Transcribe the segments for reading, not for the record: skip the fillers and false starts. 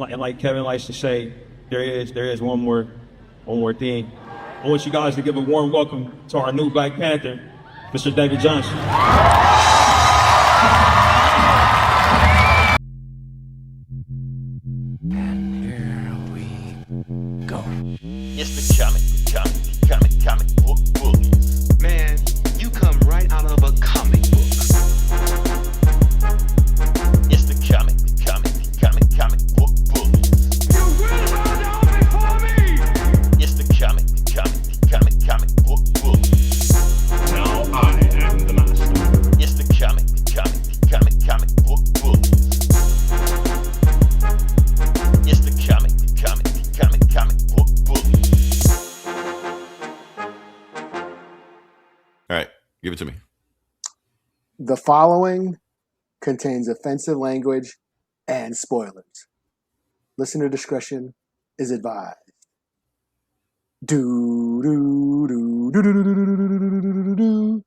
and like Kevin likes to say, there is one more thing. I want you guys to give a warm welcome to our new Black Panther, Mr. David Jonsson. And here we go. It's the comic book bullies. Man, you come right out of a comic book. It's the comic book bullies. You will bow down before me! It's the comic book bullies. Now I am the master. It's the comic book bullies. It's the comic book bullies. All right, give it to me. The following contains offensive language and spoilers. Listener discretion is advised. Do do do do do do do do do do.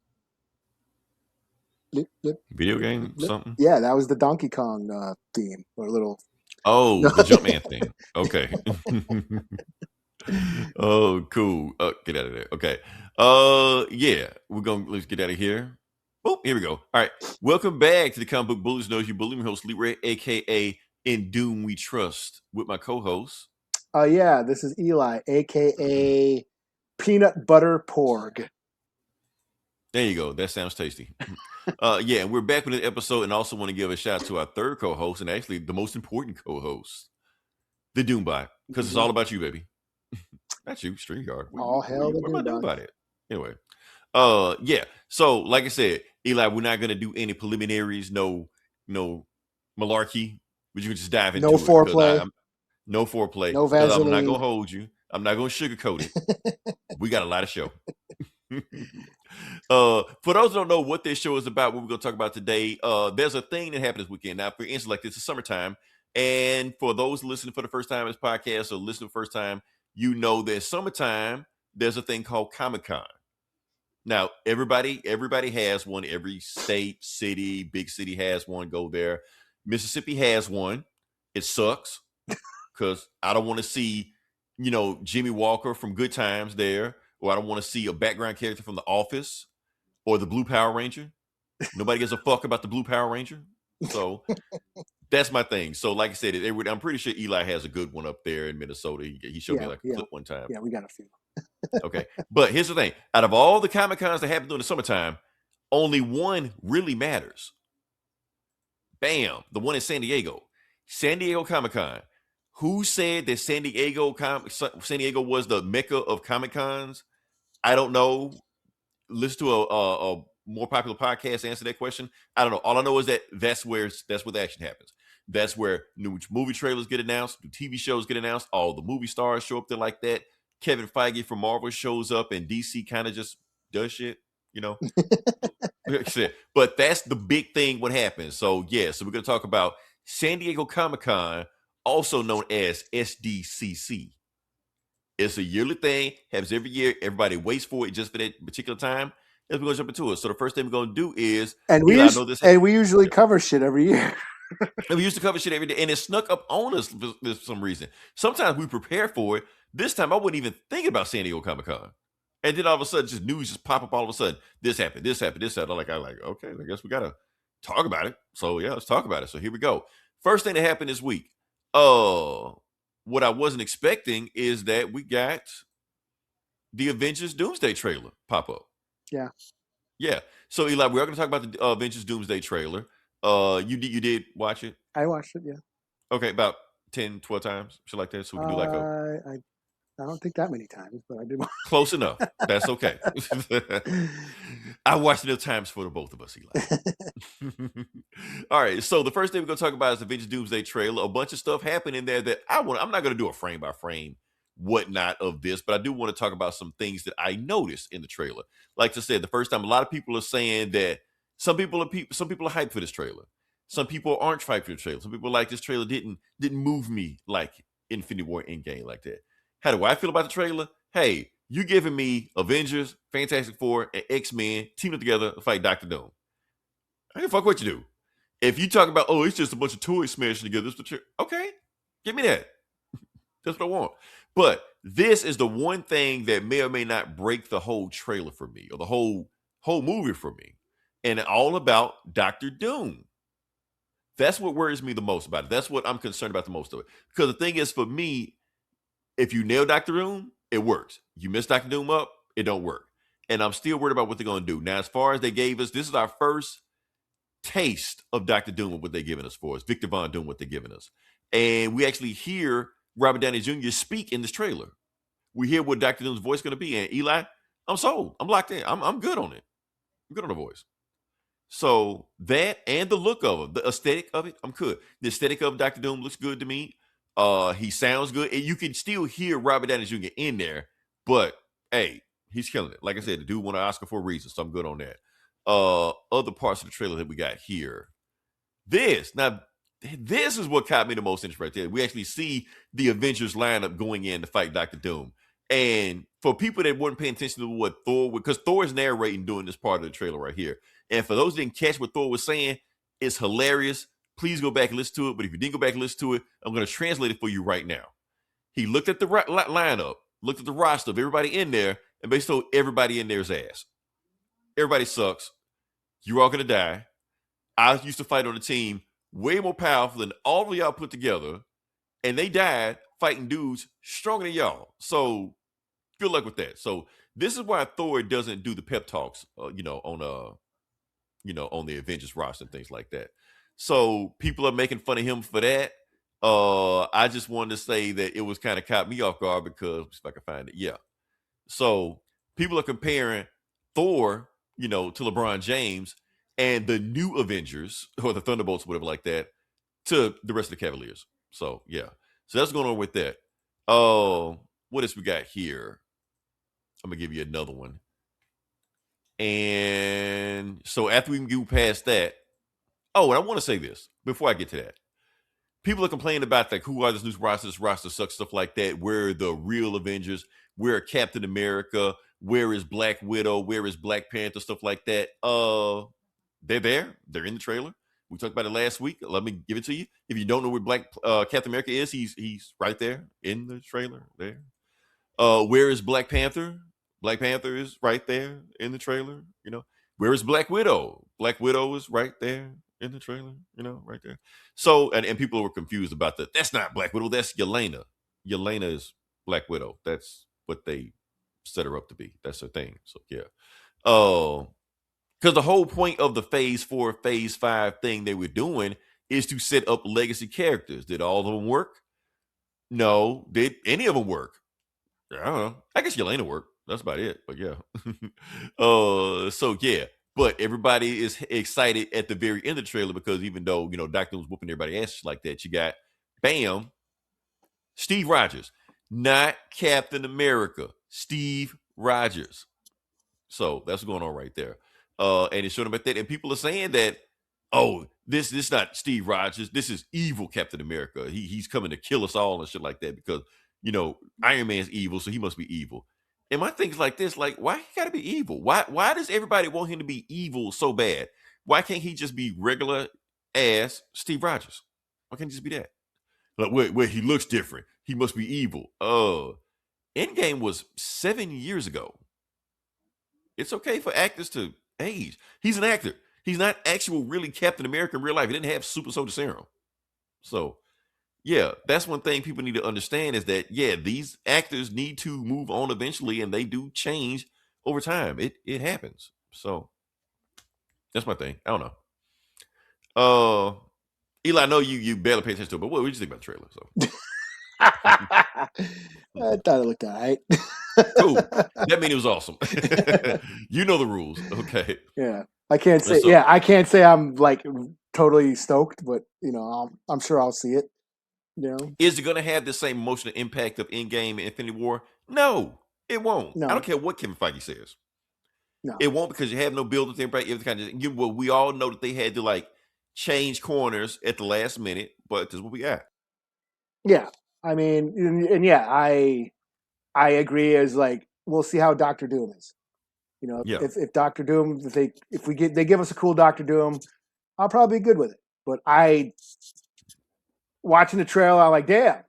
Video game, something? Yeah, that was the Donkey Kong theme, or little. Oh, the Jumpman thing. Okay. Oh, cool. Get out of there. Okay. Yeah, let's get out of here. Oh, here we go. All right. Welcome back to the Comic Book Bullies. Knows you bully me host Leroy, aka In Doom We Trust, with my co-host. Yeah, this is Eli, aka Peanut Butter Porg. There you go. That sounds tasty. Yeah, and we're back with an episode, and also want to give a shout out to our third co-host, and actually the most important co-host, the Doombot, because it's all about you, baby. Not you, StreamYard. All hail the What am I doing Doombot. about it? Anyway, yeah. So, like I said, Eli, we're not gonna do any preliminaries, no malarkey, but you can just dive into No it. foreplay. No foreplay. No 'Cause I'm not Vaseline. gonna hold you. I'm not gonna sugarcoat it. We got a lot of show. For those who don't know what this show is about, what we're gonna talk about today, there's a thing that happened this weekend. Now, for instance, like this is summertime, and for those listening for the first time to this podcast or listening for the first time, you know that summertime there's a thing called Comic-Con. Now, everybody has one. Every state, city, big city has one. Go there. Mississippi has one. It sucks because I don't want to see, Jimmy Walker from Good Times there, or I don't want to see a background character from The Office or the Blue Power Ranger. Nobody gives a fuck about the Blue Power Ranger. So that's my thing. So, like I said, I'm pretty sure Eli has a good one up there in Minnesota. He showed me like a clip one time. Yeah, we got a few. Okay. But here's the thing. Out of all the Comic-Cons that happen during the summertime, only one really matters. Bam. The one in San Diego. San Diego Comic-Con. Who said that San Diego was the mecca of Comic-Cons? I don't know. Listen to a more popular podcast answer that question. I don't know. All I know is that that's where the action happens. That's where new movie trailers get announced, new TV shows get announced, all the movie stars show up there like that. Kevin Feige from Marvel shows up, and DC kind of just does shit, But that's the big thing. What happens? So yeah, so we're gonna talk about San Diego Comic-Con, also known as SDCC. It's a yearly thing, happens every year. Everybody waits for it just for that particular time. And we're gonna jump into it. So the first thing we're gonna do is, And we usually cover shit every year. and we used to cover shit every day, and it snuck up on us for some reason. Sometimes we prepare for it. This time I wasn't even thinking about San Diego Comic-Con. And then all of a sudden, just news just pop up all of a sudden. This happened. I'm like, okay, I guess we got to talk about it. So yeah, let's talk about it. So here we go. First thing that happened this week. What I wasn't expecting is that we got the Avengers Doomsday trailer pop up. Yeah. Yeah. So Eli, we are going to talk about the Avengers Doomsday trailer. You did watch it? I watched it, yeah. Okay, about 10, 12 times, shit like that. So we can do like I don't think that many times, but I did watch. Close enough. That's okay. I watched enough times for the both of us, Eli. All right. So the first thing we're going to talk about is the Avengers Doomsday trailer. A bunch of stuff happened in there that I'm not going to do a frame by frame whatnot of this, but I do want to talk about some things that I noticed in the trailer. Like I said, the first time, a lot of people are saying that some people are hyped for this trailer. Some people aren't hyped for the trailer. Some people like this trailer didn't move me like Infinity War Endgame like that. How do I feel about the trailer? Hey, you giving me Avengers, Fantastic Four, and X-Men teaming up together to fight Dr. Doom. I can fuck what you do. If you talk about, it's just a bunch of toys smashing together, okay, Give me that. That's what I want. But this is the one thing that may or may not break the whole trailer for me, or the whole movie for me, and all about Doctor Doom. That's what worries me the most about it. That's what I'm concerned about the most of it. Because the thing is, for me, if you nail Doctor Doom, it works. You mess Doctor Doom up, it don't work. And I'm still worried about what they're going to do. Now, as far as they gave us, this is our first taste of Doctor Doom and what they're giving us for us. Victor Von Doom, what they're giving us. And we actually hear Robert Downey Jr. speak in this trailer. We hear what Doctor Doom's voice is going to be. And Eli, I'm sold. I'm locked in. I'm good on it. I'm good on the voice. So that and the look of it, the aesthetic of it, I'm good. The aesthetic of Doctor Doom looks good to me. He sounds good. And you can still hear Robert Downey Jr. in there, but hey, he's killing it. Like I said, the dude won an Oscar for a reason, so I'm good on that. Other parts of the trailer that we got here. This is what caught me the most interest right there. We actually see the Avengers lineup going in to fight Doctor Doom. And for people that weren't paying attention to what Thor, because Thor is narrating during this part of the trailer right here. And for those who didn't catch what Thor was saying, it's hilarious. Please go back and listen to it. But if you didn't go back and listen to it, I'm going to translate it for you right now. He looked at the lineup, looked at the roster of everybody in there, and basically told everybody in there's ass. Everybody sucks. You're all going to die. I used to fight on a team way more powerful than all of y'all put together, and they died fighting dudes stronger than y'all. So good luck with that. So this is why Thor doesn't do the pep talks, on the Avengers roster and things like that. So people are making fun of him for that. I just wanted to say that it was kind of caught me off guard because if I can find it, yeah. So people are comparing Thor, to LeBron James and the new Avengers or the Thunderbolts, whatever like that, to the rest of the Cavaliers. So yeah. So that's going on with that. What else we got here? I'm gonna give you another one. And so after we move past that, and I want to say this before I get to that. People are complaining about like who are this new roster? This roster sucks, stuff like that. Where are the real Avengers? Where are Captain America? Where is Black Widow? Where is Black Panther? Stuff like that. They're there. They're in the trailer. We talked about it last week. Let me give it to you. If you don't know where Captain America is, he's right there in the trailer. There. Where is Black Panther? Black Panther is right there in the trailer. Where is Black Widow? Black Widow is right there in the trailer. Right there. So and people were confused about that. That's not Black Widow. That's Yelena. Yelena is Black Widow. That's what they set her up to be. That's her thing. So yeah. Because the whole point of the Phase 4, Phase 5 thing they were doing is to set up legacy characters. Did all of them work? No. Did any of them work? I don't know. I guess Yelena worked. That's about it. But yeah. So yeah. But everybody is excited at the very end of the trailer because even though, Doctor was whooping everybody's ass like that, you got, bam, Steve Rogers. Not Captain America. Steve Rogers. So that's what's going on right there. And it showed him at that. And people are saying that, this is not Steve Rogers. This is evil Captain America. He's coming to kill us all and shit like that because, Iron Man's evil, so he must be evil. And my thing's like this, like, why he gotta be evil? Why does everybody want him to be evil so bad? Why can't he just be regular ass Steve Rogers? Why can't he just be that? Like, where he looks different. He must be evil. Endgame was 7 years ago. It's okay for actors to age. He's an actor. He's not actual really Captain America in real life. He didn't have super soldier serum. So yeah, that's one thing people need to understand is that, yeah, these actors need to move on eventually and they do change over time. It happens. So that's my thing. I don't know. Eli, I know you barely pay attention to it, but what did you think about the trailer? So I thought it looked all right. cool. That means it was awesome. You know the rules. Okay. Yeah. I can't say I'm like totally stoked, but I'm sure I'll see it. Is it going to have the same emotional impact of Endgame and Infinity War? No, it won't. No. I don't care what Kevin Feige says. No. It won't because you have no build with everybody. We all know that they had to like change corners at the last minute, but this is what we got. Yeah. I mean, and yeah, I agree as like, we'll see how Doctor Doom is. If Doctor Doom, if they give us a cool Doctor Doom, I'll probably be good with it. But watching the trailer, I'm like, damn,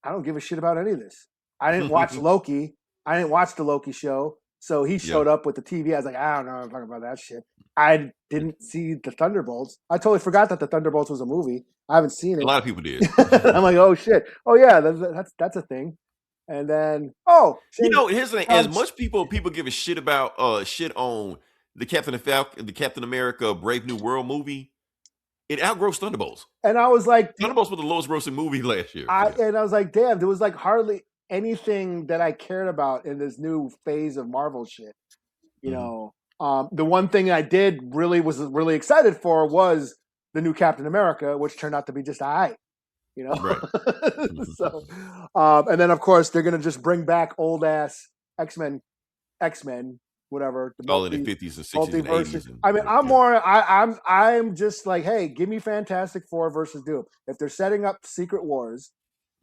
I don't give a shit about any of this. I didn't watch Loki. I didn't watch the Loki show. So he showed up with the TV. I was like, I don't know I'm talking about that shit. I didn't see the Thunderbolts. I totally forgot that the Thunderbolts was a movie. I haven't seen it. A lot of people did. I'm like, oh shit. Oh yeah, that's a thing. And then here's the thing. As much people give a shit about shit on the Captain America Brave New World movie, it outgrows Thunderbolts. And I was like, Thunderbolts was the lowest grossing movie last year. And I was like, damn, there was like hardly anything that I cared about in this new phase of Marvel shit. You know, the one thing I was really excited for was the new Captain America, which turned out to be just alright. You know, right. So, and then of course they're gonna just bring back old ass X-Men, whatever. All in the 50s and 60s and 80s. I mean, I'm just like, hey, give me Fantastic Four versus Doom. If they're setting up Secret Wars,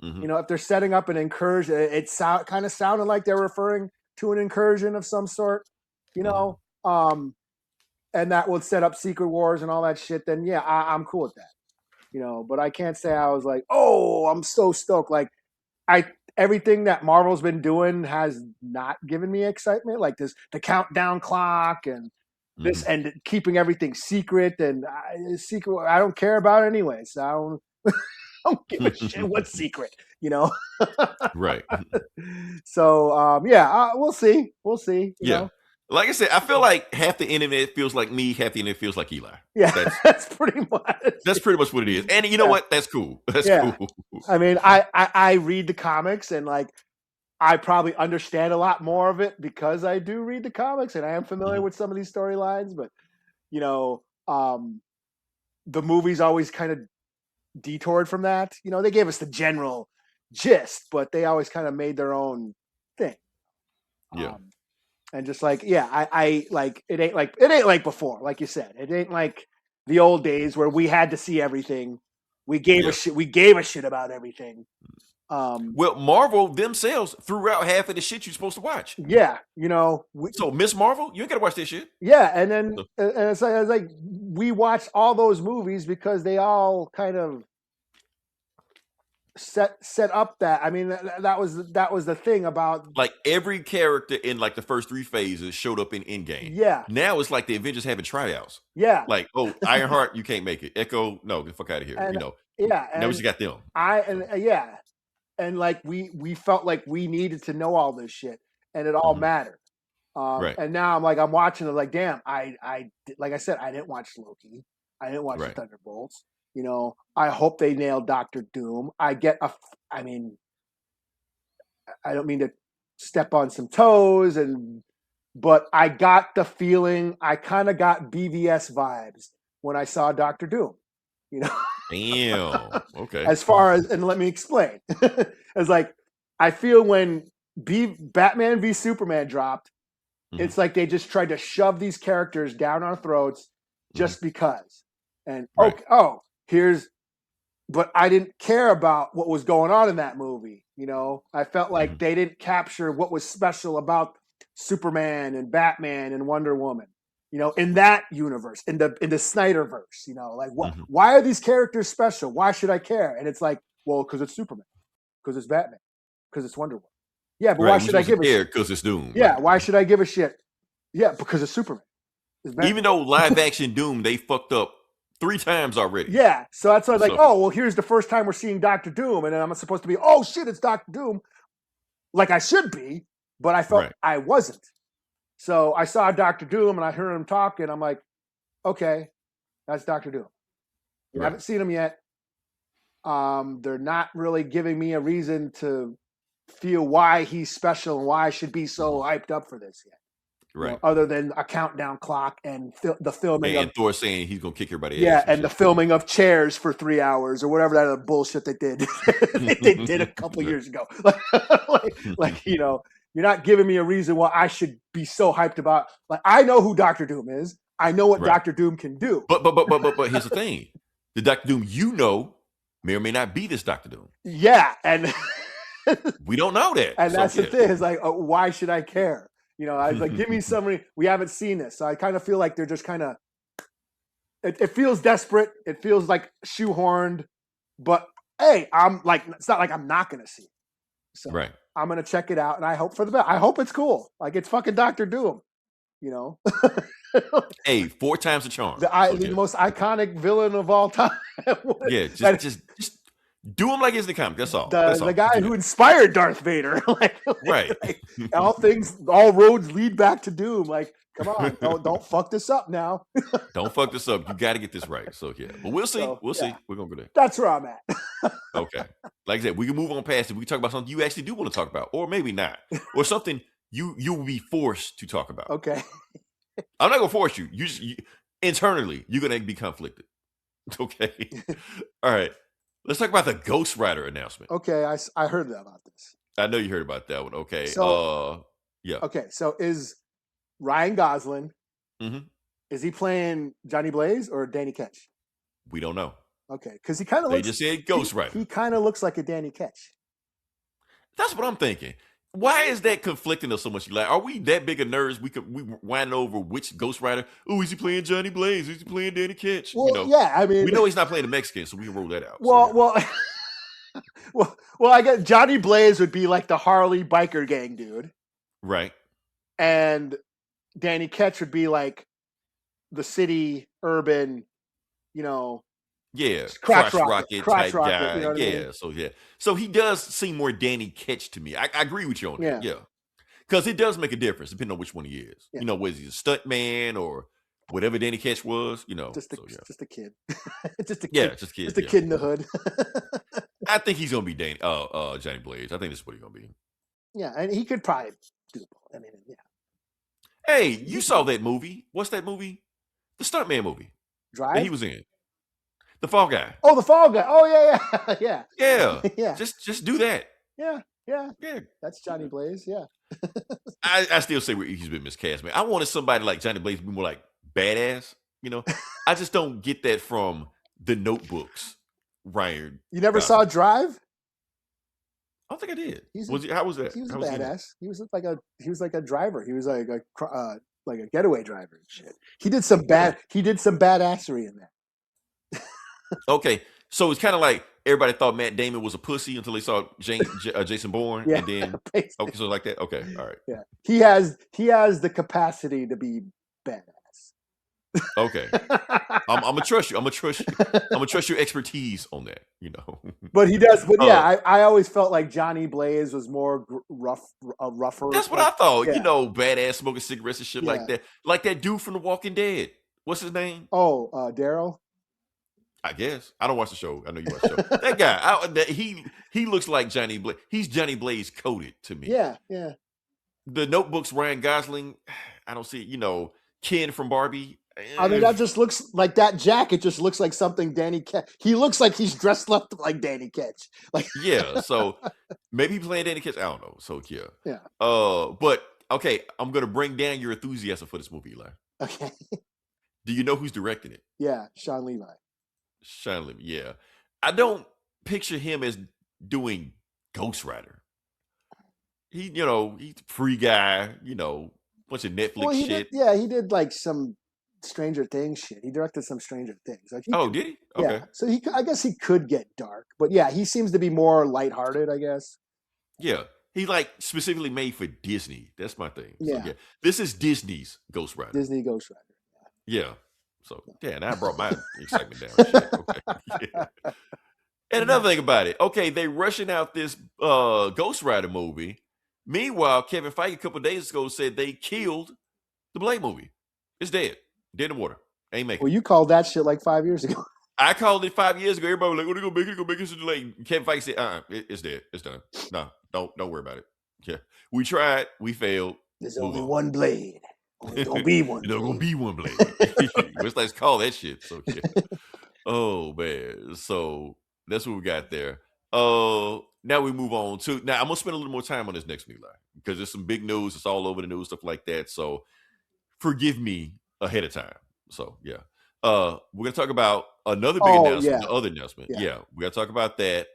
you know, if they're setting up an incursion, it kind of sounded like they're referring to an incursion of some sort, you know, and that would set up Secret Wars and all that shit. Then yeah, I'm cool with that. You know, but I can't say I was like, oh, I'm so stoked. Like, everything that Marvel's been doing has not given me excitement. Like the countdown clock and this and keeping everything secret and secret. I don't care about it anyway. So I don't give a shit what's secret. You know, right? So we'll see. We'll see. You know? Like I said, I feel like half the internet feels like me, half the internet feels like Eli. Yeah, that's pretty much. That's pretty much what it is. And you know what? That's cool. That's cool. I mean, I read the comics and like I probably understand a lot more of it because I do read the comics and I am familiar with some of these storylines. But you know, the movies always kind of detoured from that. You know, they gave us the general gist, but they always kind of made their own thing. Yeah. And just like, I like it ain't like before, like you said. It ain't like the old days where we had to see everything. We gave a shit about everything. Well, Marvel themselves threw out half of the shit you're supposed to watch. Yeah, you know. So Miss Marvel, you ain't gotta watch this shit. Yeah, and then and it's like we watched all those movies because they all kind of set up that. I mean, that was the thing about like every character in like the first 3 phases showed up in Endgame. Yeah. Now it's like the Avengers having tryouts. Yeah. Like, oh, Ironheart, you can't make it. Echo, no, get the fuck out of here. And, you know. Yeah. Now we just got them. And like we felt like we needed to know all this shit, and it all mattered. Right. And now I'm watching it like, damn, I like I said, I didn't watch Loki. I didn't watch the Thunderbolts. You know, I hope they nail Doctor Doom. I mean, I don't mean to step on some toes, but I got the feeling, I kind of got BVS vibes when I saw Doctor Doom. You know, damn. Okay. As far as, and let me explain. It's like I feel when Batman v Superman dropped, it's like they just tried to shove these characters down our throats just because. And but I didn't care about what was going on in that movie. You know, I felt like they didn't capture what was special about Superman and Batman and Wonder Woman. You know, in that universe, in the Snyderverse. You know, like why are these characters special? Why should I care? And it's like, well, because it's Superman, because it's Batman, because it's Wonder Woman. Yeah, but why should I give a shit? Because it's Doom. Yeah, why should I give a shit? Yeah, because it's Superman. Even though live action Doom, they fucked up 3 times already. Yeah, so that's why I was like, oh, well, here's the first time we're seeing Doctor Doom, and then I'm supposed to be, oh shit, it's Doctor Doom, like I should be, but I felt I wasn't. So I saw Doctor Doom, and I heard him talk, and I'm like, okay, that's Doctor Doom. I haven't seen him yet. They're not really giving me a reason to feel why he's special and why I should be so hyped up for this yet. Right. You know, other than a countdown clock and the filming and Thor saying he's gonna kick everybody. Yeah, and the filming of chairs for 3 hours or whatever that other bullshit they did. they did a couple years ago. like you know, you're not giving me a reason why I should be so hyped about. Like I know who Doctor Doom is. I know what Doctor Doom can do. But here's the thing: the Doctor Doom you know may or may not be this Doctor Doom. Yeah, and we don't know that. And that's the thing. It's like, why should I care? You know, I was like, give me somebody. We haven't seen this, so I kind of feel like they're just kind of. It feels desperate. It feels like shoehorned, But hey, I'm like, it's not like I'm not gonna see it. So Right. I'm gonna check it out, and I hope for the best. I hope it's cool. Like it's fucking Doctor Doom, you know. Hey, 4 times the charm. The So, the yeah. most iconic villain of all time. Yeah, That- just do him like it's the comic. That's all. the, That's the all. guy Do who that. inspired Darth Vader. Right. All roads lead back to Doom. Like, come on, don't fuck this up now. Don't fuck this up. You got to get this right. So yeah, but we'll see. So, We'll see. yeah. We're gonna go there. That's where I'm at. Okay. Like I said, we can move on past it. We can talk about something you actually do want to talk about, or maybe not, or something you will be forced to talk about. Okay. I'm not gonna force you. Internally, you're gonna be conflicted. Okay. All right. Let's talk about the Ghost Rider announcement. Okay, I heard about this. I know you heard about that one. Okay. So- yeah. Okay, so is Ryan Gosling? Mhm. Is he playing Johnny Blaze or Danny Ketch? We don't know. Okay, because he kind of They looks. just said Ghost Rider. He kind of looks like a Danny Ketch. That's what I'm thinking. Why is that conflicting us so much? Like, are we that big of nerds? We whine over which Ghost Rider? Oh, is he playing Johnny Blaze? Is he playing Danny Ketch? Well, yeah, I mean, we know he's not playing the Mexican, so we can roll that out. Well, well, I guess Johnny Blaze would be like the Harley biker gang dude, right. and Danny Ketch would be like the city urban, Yeah, Crotch rocket rocket, type rocket, guy. you know what I mean? So he does seem more Danny Ketch to me. I agree with you on that. Yeah, because it does make a difference depending on which one he is. Yeah. Was he a stunt man or whatever Danny Ketch was? Just a kid, just a kid, just kid, just a kid in the hood. I think he's gonna be Johnny Blaze. I think this is what he's gonna be. Yeah, and he could probably do the ball. I mean, yeah. Hey, you saw that movie? What's that movie? The Stuntman movie Drive. that he was in. The Fall Guy. Oh, the Fall Guy. Oh, yeah. Yeah. Yeah. Just do that. Yeah. Yeah. That's Johnny Blaze. Yeah. I still say he's been miscast, man. I wanted somebody like Johnny Blaze to be more like badass. I just don't get that from the Notebooks. Ryan. You never saw Drive? I don't think I did. He's How was that? He was a How was badass. He was like a driver. He was like a getaway driver and shit. He did some badassery in that. Okay, so it's kind of like everybody thought Matt Damon was a pussy until they saw Jason Bourne, Yeah, and then basically. so like that. Okay, all right. Yeah, he has the capacity to be badass. Okay, I'm gonna trust you. I'm gonna trust your expertise on that. But he does. But yeah, I always felt like Johnny Blaze was more rougher. That's what I thought. Yeah. Badass, smoking cigarettes and shit like Yeah. that. Like that dude from The Walking Dead. What's his name? Oh, Daryl. I guess I don't watch the show. I know you watch the show. That guy, he looks like Johnny Blaze. He's Johnny Blaze coded to me. Yeah. The Notebooks, Ryan Gosling. I don't see. Ken from Barbie. I mean, that just looks like that jacket. Just looks like something Danny Ketch. He looks like he's dressed up like Danny Ketch. Like, yeah. So maybe he's playing Danny Ketch. I don't know. So yeah. But okay, I'm gonna bring down your enthusiasm for this movie, Eli. Okay. Do you know who's directing it? Yeah, Sean Levi. Sean Levy, yeah. I don't picture him as doing Ghost Rider. He's a free guy, bunch of Netflix shit. He did like some Stranger Things shit. He directed some Stranger Things. Like did he? Okay. Yeah. So I guess he could get dark, but yeah, he seems to be more lighthearted, I guess. Yeah. He specifically made for Disney. That's my thing. Yeah. So, this is Disney's Ghost Rider. Disney Ghost Rider. Yeah. So, now I brought my excitement down. And shit. Okay. Yeah. And another thing about it, okay, they rushing out this Ghost Rider movie. Meanwhile, Kevin Feige a couple of days ago said they killed the Blade movie. It's dead. Dead in the water. Ain't making it. Well, you called that shit like 5 years ago. I called it 5 years ago. Everybody was like, "What are they gonna make it? They're gonna make it so delayed." Kevin Feige said, it's dead. It's done. No, don't worry about it. Yeah. We tried, we failed. There's Move only on. one blade. Only gonna be one. There's gonna be one blade. Let's call that shit. So yeah. Oh man. So that's what we got there. Now we move on to I'm gonna spend a little more time on this next one, Eli, because there's some big news. It's all over the news, stuff like that. So forgive me ahead of time. So yeah. We're gonna talk about another big announcement, yeah. the other announcement. Yeah. Yeah, we gotta talk about that.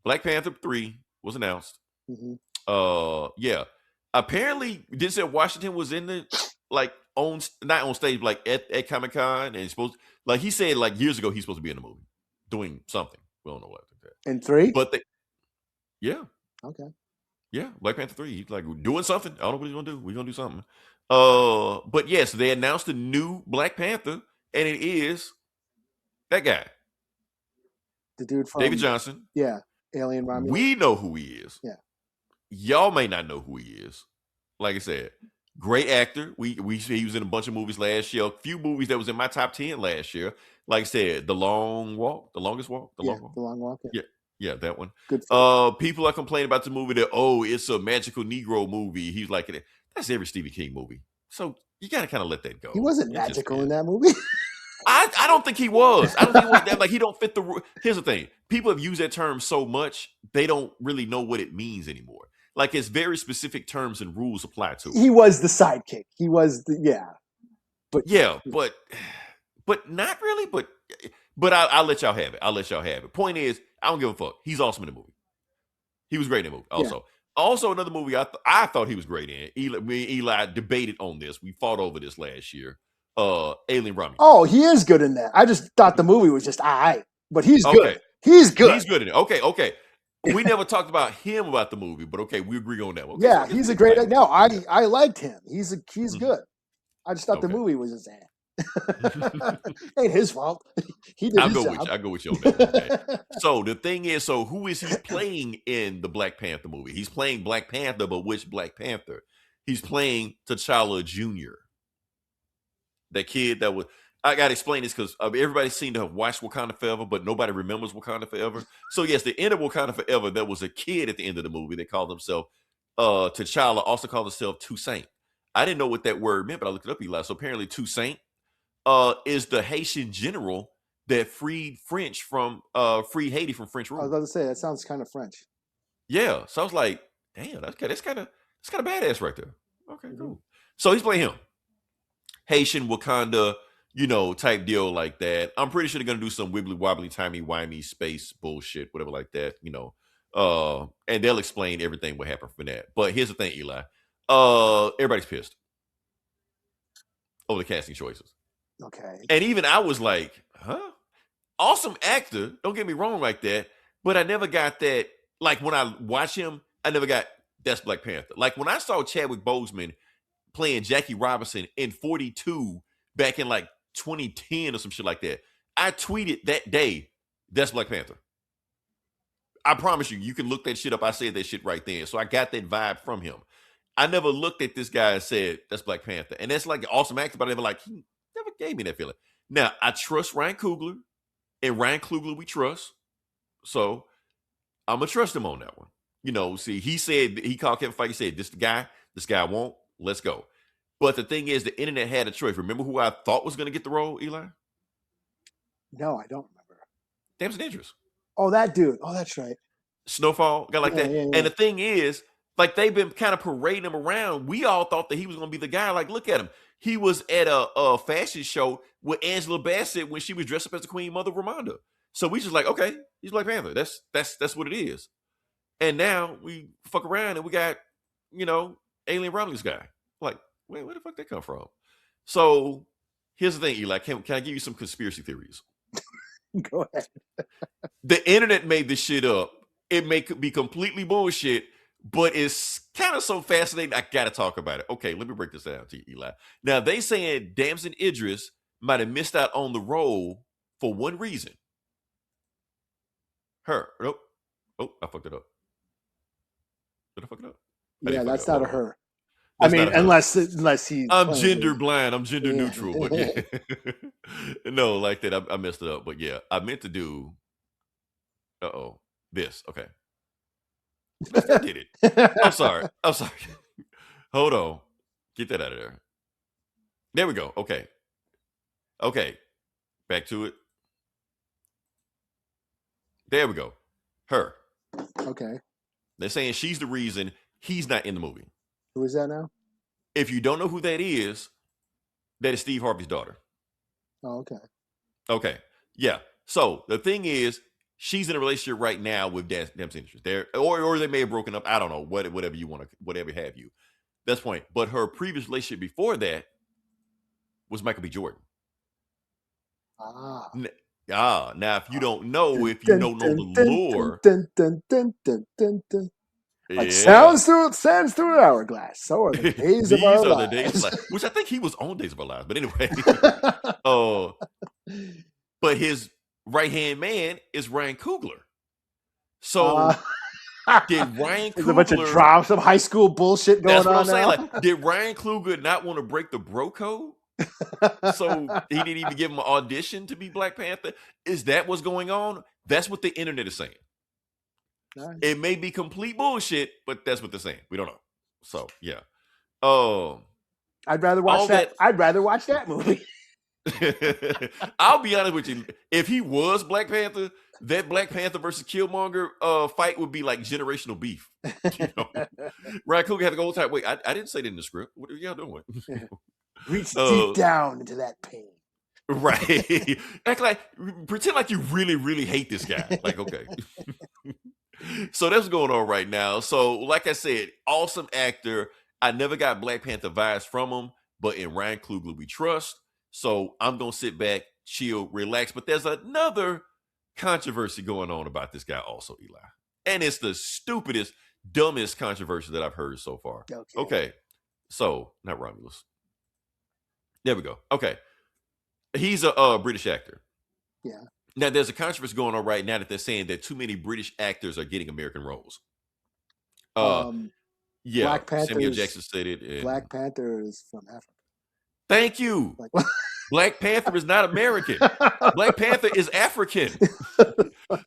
Black Panther 3 was announced. Mhm. Yeah. Apparently, Denzel Washington was in the not on stage, like at Comic-Con, and he's supposed he said years ago he's supposed to be in the movie doing something. We don't know what. In 3? But yeah, Okay. yeah, Black Panther 3. He's like doing something. I don't know what he's gonna do. We're gonna do something. But yes, they announced a new Black Panther, and it is that guy, The dude from David Jonsson. Yeah, Alien Romulus. We know who he is. Yeah. Y'all may not know who he is. Like I said, great actor. He was in a bunch of movies last year. A few movies that was in my top 10 last year. Like I said, The Long Walk, The Longest Walk, The Long Walk. The Long Walk. Yeah. Yeah, that one. Good film. People are complaining about the movie that, it's a magical Negro movie. He's like, that's every Stephen King movie. So you gotta kind of let that go. He wasn't It just magical is. in that movie. I don't think he was. I don't think he was that. Like, he don't fit the. Here's the thing: people have used that term so much they don't really know what it means anymore. Like, it's very specific terms and rules apply to it. He was the sidekick. He was But Yeah, but not really. But I'll let y'all have it. I'll let y'all have it. Point is, I don't give a fuck. He's awesome in the movie. He was great in the movie. Also another movie I thought he was great in. Me and Eli debated on this. We fought over this last year. Alien Romulus. Oh, he is good in that. I just thought the movie was just but he's good. Okay. He's good. He's good in it. Okay. We never talked about him about the movie, but okay, we agree on that one. Yeah, he's a great. No, I liked him. He's good. I just thought the movie was just ain't his fault. He did I'll his go job. with you on that. Okay. So the thing is, who is he playing in the Black Panther movie? He's playing Black Panther, but which Black Panther? He's playing T'Challa Jr. That kid that was. I gotta explain this because everybody seemed to have watched Wakanda Forever, but nobody remembers Wakanda Forever. So yes, the end of Wakanda Forever, there was a kid at the end of the movie that called himself T'Challa, also called himself Toussaint. I didn't know what that word meant, but I looked it up, Eli. So apparently Toussaint is the Haitian general that freed Haiti from French rule. I was about to say that sounds kind of French. Yeah, so I was like, damn, that's kind of badass right there. Okay, cool. So he's playing him, Haitian Wakanda, type deal like that. I'm pretty sure they're gonna do some wibbly wobbly timey wimey space bullshit, whatever like that, and they'll explain everything what happened from that. But here's the thing, Eli. Everybody's pissed over the casting choices. Okay. And even I was like, huh? Awesome actor, don't get me wrong like that, but I never got that. Like, when I watch him, I never got that's Black Panther. Like, when I saw Chadwick Boseman playing Jackie Robinson in 42 back in like 2010 or some shit like that, I tweeted that day, that's Black Panther. I promise you can look that shit up. I said that shit right then. So I got that vibe from him. I never looked at this guy and said, that's Black Panther. And that's like an awesome actor, but I never he never gave me that feeling. Now, I trust Ryan Coogler, and Ryan Coogler we trust. So I'm going to trust him on that one. See, he called Kevin Feige, said, this guy won't, let's go. But the thing is, the internet had a choice. Remember who I thought was going to get the role, Eli? No, I don't remember. Damson Idris. Oh, that dude. Oh, that's right. Snowfall, guy like that. Yeah. And the thing is, like, they've been kind of parading him around. We all thought that he was going to be the guy. Like, look at him. He was at a fashion show with Angela Bassett when she was dressed up as the Queen Mother Ramonda. So we just like, okay, he's Black Panther. That's what it is. And now we fuck around and we got, Alien Romulus guy. Like, wait, where the fuck that come from? So here's the thing, Eli. Can I give you some conspiracy theories? Go ahead. The internet made this shit up. It may be completely bullshit, but it's kind of so fascinating. I gotta talk about it. Okay, let me break this down to you, Eli. Now, they saying Damson Idris might have missed out on the role for one reason. Her. Nope. Oh, I fucked it up. Did I fuck it up? Yeah, that's not a her. That's I mean, not a her. unless he. I'm gender blind. I'm gender Yeah. neutral. But yeah. No, like that. I messed it up. But yeah, I meant to do. This. Okay. I did it. I'm sorry. Hold on. Get that out of there. There we go. Okay. Back to it. There we go. Her. Okay. They're saying she's the reason he's not in the movie. Who is that now? If you don't know who that is Steve Harvey's daughter. Oh, okay. Okay. Yeah. So the thing is, she's in a relationship right now with Damson Idris. Or they may have broken up. I don't know. Whatever you want to, whatever have you. That's the point. But her previous relationship before that was Michael B. Jordan. Ah. Now if you don't know, if you don't know the lore, like yeah. sands through an hourglass. So are the days of our These are the days of lives. life, which I think he was on Days of Our Lives. But anyway, but his right hand man is Ryan Coogler. So did Ryan There's a bunch of Coogler? drops of high school bullshit going That's what on I'm saying. now. Like, did Ryan Coogler not want to break the bro code? So he didn't even give him an audition to be Black Panther? Is that what's going on? That's what the internet is saying. Nice. It may be complete bullshit, but that's what they're saying. We don't know. So yeah. I'd rather watch that. I'd rather watch that movie. I'll be honest with you. If he was Black Panther, that Black Panther versus Killmonger fight would be like generational beef. You know? Ryan Coogler had to go all the time. Wait, I didn't say that in the script. What are y'all doing? Reach deep down into that pain. Right. Act like, pretend like you really, really hate this guy. Like, okay. So that's going on right now. So, like I said, awesome actor. I never got Black Panther vibes from him, but in Ryan Coogler we trust. So I'm gonna sit back, chill, relax. But there's another controversy going on about this guy also, Eli. And it's the stupidest, dumbest controversy that I've heard so far. Okay. So, not Romulus. There we go. Okay. He's a British actor. Yeah. Now, there's a controversy going on right now that they're saying that too many British actors are getting American roles. Yeah, Black Panther. Samuel Jackson said it. Black Panther is from Africa. Thank you. Like, Black Panther is not American. Black Panther is African.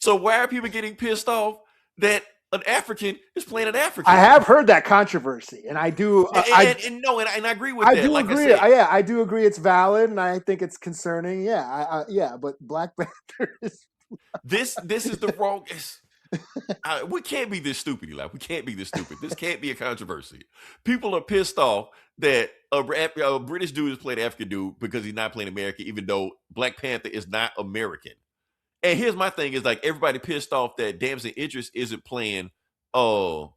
So why are people getting pissed off that an African is playing an African? I have heard that controversy, and I do. And I agree with that. I do like agree. I said, I do agree. It's valid, and I think it's concerning. Yeah, but Black Panther is. This is the wrong. We can't be this stupid, Eli. We can't be this stupid. This can't be a controversy. People are pissed off that a British dude is playing an African dude because he's not playing American, even though Black Panther is not American. And here's my thing: is like everybody pissed off that Damson Idris isn't playing, a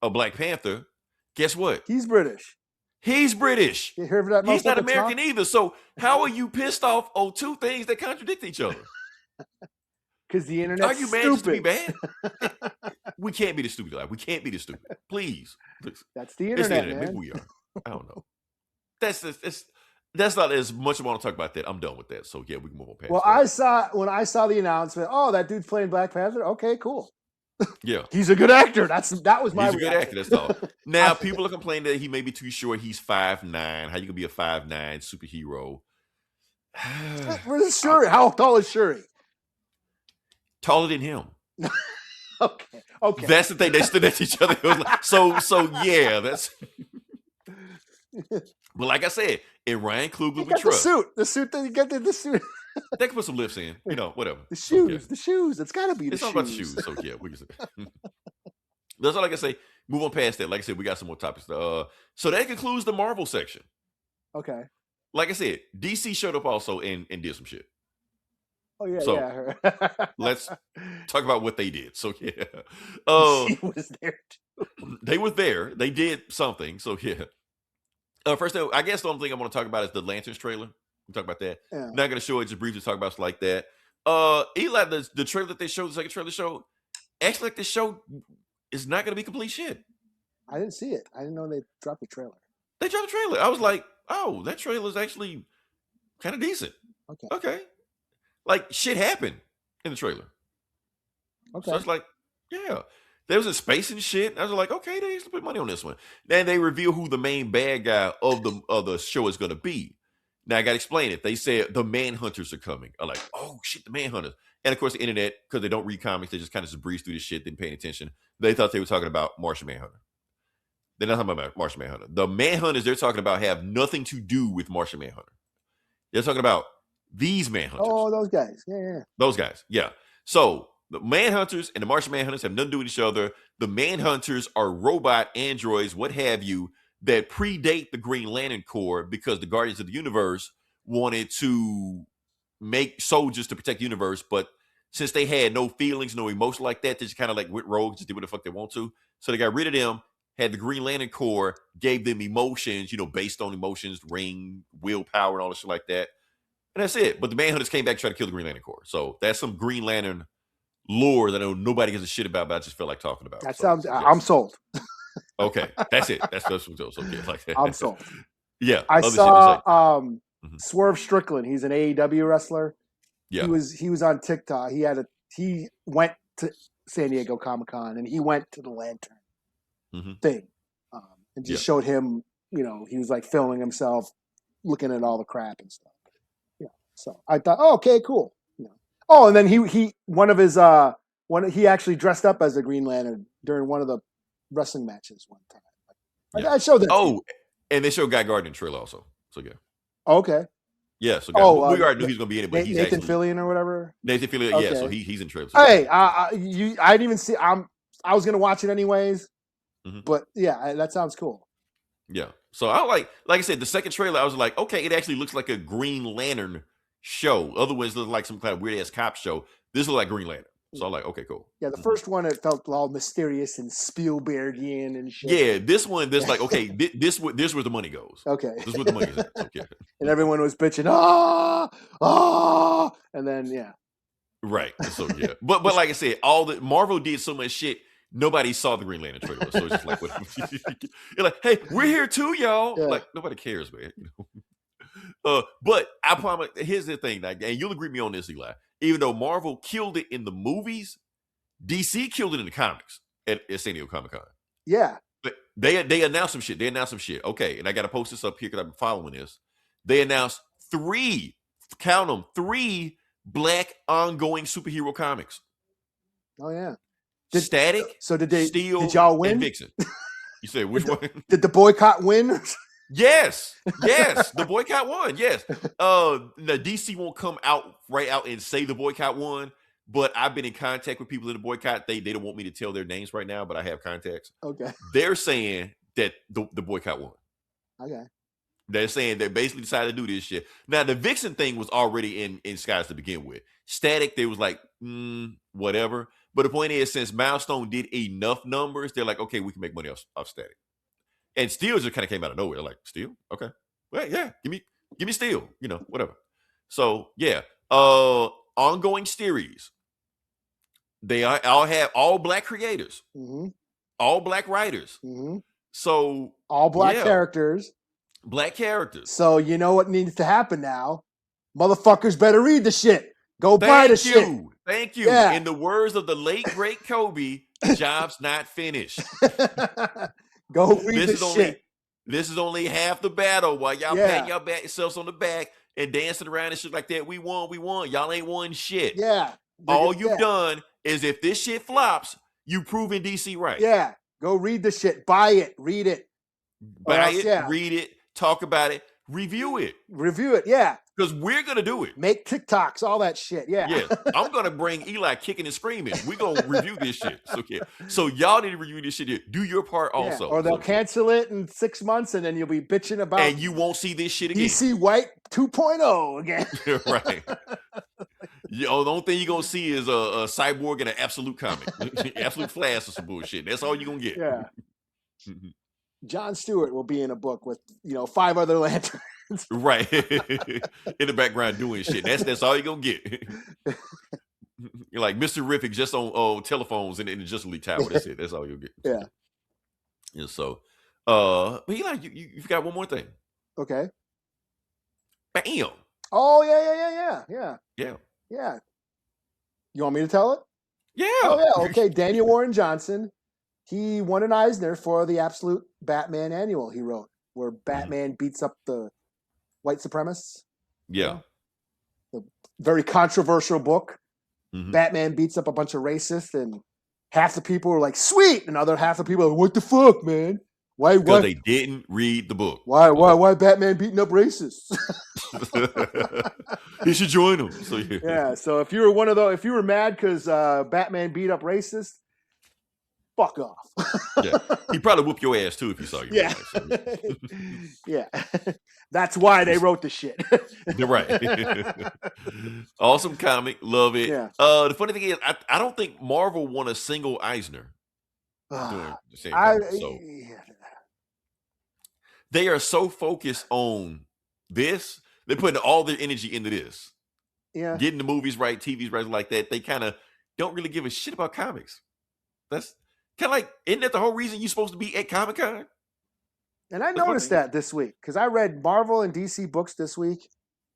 Black Panther. Guess what? He's British. He's British. You heard that? He's not American either. So how are you pissed off on two things that contradict each other? Because the internet. Are you mad just to be bad? We can't be the stupid. Like, we can't be the stupid. Please. That's the internet, man. Maybe we are. I don't know. That's not as much I want to talk about that. I'm done with that. So yeah, we can move on past. Well, that. when I saw the announcement, oh, that dude's playing Black Panther. Okay, cool. Yeah, he's a good actor. That was my. He's a good actor. That's all. Now people are complaining that he may be too short. He's 5'9". How you gonna be a 5'9" superhero? Where's Shuri? How tall is Shuri? Taller than him. Okay. That's the thing. They stood next to each other. It was like, so yeah, that's. But like I said, in Ryan Coogler we trust. The suit that you get the suit. They can put some lifts in, whatever. The shoes, the shoes. It's got to be the shoes. It's all about the shoes. So yeah, we can say. That's all I can say. Move on past that. Like I said, we got some more topics. So that concludes the Marvel section. Okay. Like I said, DC showed up also and did some shit. Oh yeah, so, yeah. Let's talk about what they did. So yeah, she was there too. They were there. They did something. So yeah. First, I guess the only thing I want to talk about is the Lanterns trailer. We'll talk about that. Yeah. Not going to show it. Just briefly talk about stuff like that. Eli, the trailer that they showed, the second trailer showed, actually like this show is not going to be complete shit. I didn't see it. I didn't know they dropped the trailer. They dropped the trailer. I was like, oh, that trailer is actually kind of decent. Okay. Like shit happened in the trailer. Okay. So it's like, yeah. There was a space and shit. I was like, okay, they used to put money on this one. Then they reveal who the main bad guy of the show is going to be. Now I got to explain it. They said the Manhunters are coming. I'm like, oh shit, the Manhunters. And of course, the internet, because they don't read comics, they just kind of just breeze through this shit, didn't pay any attention. They thought they were talking about Martian Manhunter. They're not talking about Martian Manhunter. The Manhunters they're talking about have nothing to do with Martian Manhunter. They're talking about these Manhunters. Oh, those guys. Yeah. Those guys. Yeah. So the Manhunters and the Martian Manhunters have nothing to do with each other. The Manhunters are robot androids, what have you, that predate the Green Lantern Corps because the Guardians of the Universe wanted to make soldiers to protect the universe, but since they had no feelings, no emotion like that, they just kind of like went rogue, just did what the fuck they want to. So they got rid of them, had the Green Lantern Corps, gave them emotions, based on emotions, ring, willpower, and all this shit like that. And that's it. But the Manhunters came back and tried to kill the Green Lantern Corps. So that's some Green Lantern lore that I know nobody gives a shit about, but I just feel like talking about. That So, sounds. yeah. I'm sold. Okay, that's it. That's what it was. Okay, like that. I'm sold. Yeah, I other shit saw was like, Swerve Strickland. He's an AEW wrestler. yeah, He was on TikTok. He went to San Diego Comic-Con and he went to the Lantern thing, and just showed him. You know, he was like filming himself, looking at all the crap and stuff. Yeah. So I thought, oh, okay, cool. You know. Oh, and then he actually dressed up as a Green Lantern during one of the wrestling matches one time. yeah. I showed that. Oh, and they showed Guy Gardner in the trailer also. So yeah. Okay. Yeah, so we already knew he was going to be in it, but he's Nathan actually Fillion or whatever. Nathan Fillion. Okay. Yeah, so he's in trailers. Hey, I didn't even see. I was gonna watch it anyways, but yeah, that sounds cool. Yeah. So I like I said, the second trailer, I was like, okay, it actually looks like a Green Lantern show. Otherwise, it looked like some kind of weird ass cop show. This looks like Green Lantern. So I'm like, okay, cool. Yeah, the first one it felt all mysterious and Spielbergian and shit. Yeah, this one, like, okay, this where the money goes. Okay. This is where the money is at. Okay. And everyone was bitching, and then yeah. Right. So yeah. But like I said, all the Marvel did so much shit, nobody saw the Green Lantern trailer. So it's just like, what, you're like, hey, we're here too, y'all. Yeah. Like, nobody cares, man. You know? But I promise, here's the thing, and you'll agree with me on this, Eli. Even though Marvel killed it in the movies, DC killed it in the comics at San Diego Comic-Con. Yeah. But they announced some shit. Okay, and I got to post this up here because I've been following this. They announced 3 black ongoing superhero comics. Oh yeah. Static. So did Steel, did y'all win? And Vixen. You said which one? Did the boycott win? Yes, the boycott won. Yes, the DC won't come out and say the boycott won, but I've been in contact with people in the boycott. They don't want me to tell their names right now, but I have contacts. Okay. They're saying that the boycott won. Okay. They're saying they basically decided to do this shit. Now the Vixen thing was already in skies to begin with. Static, they was like whatever. But the point is, since Milestone did enough numbers, they're like, okay, we can make money off Static. And Steel just kind of came out of nowhere. They're like, Steel? Okay. Well, yeah, give me Steel, whatever. So yeah. Ongoing series. They all have all black creators, all black writers. So all black characters. Black characters. So you know what needs to happen now? Motherfuckers better read the shit. Go buy the shit. Thank you. Yeah. In the words of the late great Kobe, job's not finished. Go read the shit. This is only half the battle. While y'all patting y'all yourselves on the back and dancing around and shit like that. We won. Y'all ain't won shit. Yeah. All you've done is if this shit flops, you proven DC right. Yeah. Go read the shit. Buy it. Read it. Read it. Talk about it. Review it. Yeah. Because we're going to do it. Make TikToks, all that shit. Yeah. Yeah. I'm going to bring Eli kicking and screaming. We're going to review this shit. So y'all need to review this shit here. Do your part also. Or they'll cancel it in 6 months and then you'll be bitching about and you won't see this shit again. DC White 2.0 again. Right. The only thing you're going to see is a Cyborg and an Absolute comic. Absolute Flash or some bullshit. That's all you're going to get. Yeah. John Stewart will be in a book with, 5 other lanterns. Right. In the background doing shit. That's all you're gonna get. You're like Mr. Riffic just on telephones in the Justice League Tower. That's it. That's all you'll get. Yeah. And so but you've got one more thing. Okay. Bam. Oh yeah. You want me to tell it? Yeah. Oh yeah. Okay. Daniel Warren Johnson, he won an Eisner for the Absolute Batman annual he wrote, where Batman beats up the white supremacists. Yeah. The very controversial book. Batman beats up a bunch of racists, and half the people are like, sweet, and other half the people are like, what the fuck, man? Why? Because they didn't read the book. Why Batman beating up racists? He should join them. So yeah. So if you were one of those, if you were mad because Batman beat up racists, fuck off. Yeah. He'd probably whoop your ass too if he saw you. Yeah. Yeah. That's why they wrote the shit. You're right. Awesome comic. Love it. Yeah. The funny thing is, I don't think Marvel won a single Eisner. They are so focused on this They're putting all their energy into this, Yeah. getting the movies right, TVs right, like that. They kind of don't really give a shit about comics. That's kind of like, isn't that the whole reason you're supposed to be at Comic-Con? And I That's my noticed thing. that this week because I read Marvel and DC books this week.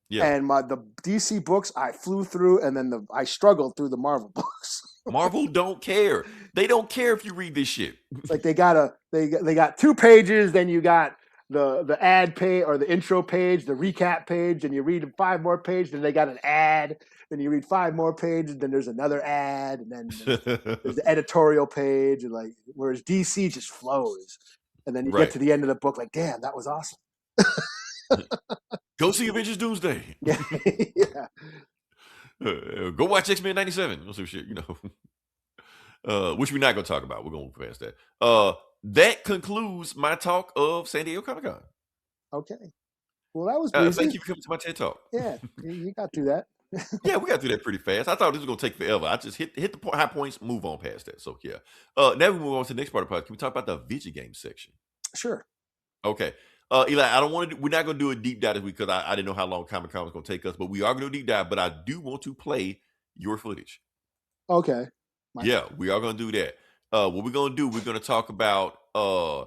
Yeah. And the DC books I flew through, and then I struggled through the Marvel books. Marvel don't care. They don't care if you read this shit. It's like they got 2 pages, then you got the ad page or the intro page, the recap page, and you read 5 more pages, then they got an ad, then you read 5 more pages, then there's another ad, and then there's the editorial page, and like whereas DC just flows, and then you Right. get to the end of the book, like damn, that was awesome. Go see Avengers Doomsday. Yeah, yeah. Go watch X-Men 97 or some shit, which we're not going to talk about. We're going to move past that. That concludes my talk of San Diego Comic-Con. Okay. Well, that was breezy. Thank you for coming to my TED Talk. Yeah, you got through that. Yeah, we got through that pretty fast. I thought this was going to take forever. I just hit the high points, move on past that. So, yeah. Now we move on to the next part of the podcast. Can we talk about the Vidja game section? Sure. Okay. Eli, I don't want to. We're not going to do a deep dive this week because I didn't know how long Comic Con was going to take us, but we are going to do a deep dive. But I do want to play your footage. Okay. Yeah, we are going to do that. What we're going to do? We're going to talk about a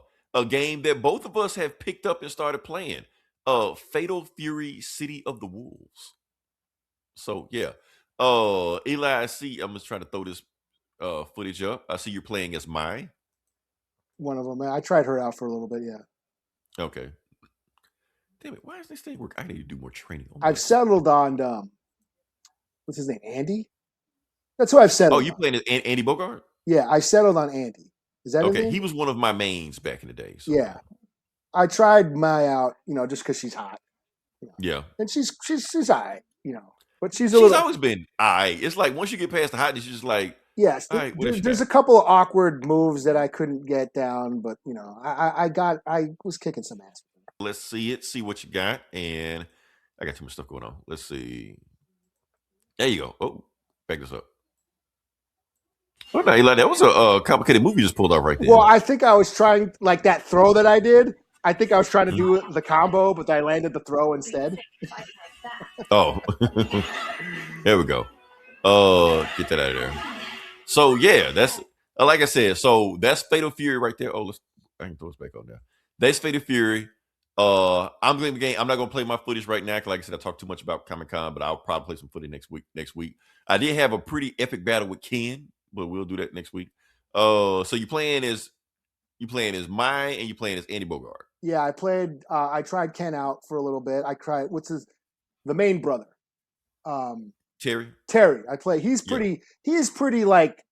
game that both of us have picked up and started playing. Fatal Fury: City of the Wolves. So yeah, Eli, I see. I'm just trying to throw this footage up. I see you're playing as Mai. One of them. I tried her out for a little bit. Yeah. Okay. Damn it! Why is this thing work? I need to do more training. I've settled on what's his name? Andy. That's who I've settled. Oh, you playing as Andy Bogart? Yeah, I settled on Andy. Is that his okay? name? He was one of my mains back in the day. So. Yeah, I tried Mai out, just because she's hot. Yeah, and she's all right, but she's always been It's like once you get past the hotness, you're just like, yes. All right, there's a couple of awkward moves that I couldn't get down, but I was kicking some ass. Let's see what you got, and I got too much stuff going on. Let's see. There you go. Oh, back this up. Oh, no, Eli, that was a complicated move you just pulled off right there. Well, I think I was trying, like that throw that I did. I think I was trying to do the combo, but I landed the throw instead. Oh, there we go. Get that out of there. So yeah, that's like I said. So that's Fatal Fury right there. Oh, I can throw this back on there. That's Fatal Fury. I'm playing the game. I'm not gonna play my footage right now. Cause like I said, I talked too much about Comic-Con, but I'll probably play some footage next week. I did have a pretty epic battle with Ken, but we'll do that next week. So you playing as Mai and you playing as Andy Bogart. Yeah, I tried Ken out for a little bit. I tried the main brother. Terry. I play. He's pretty like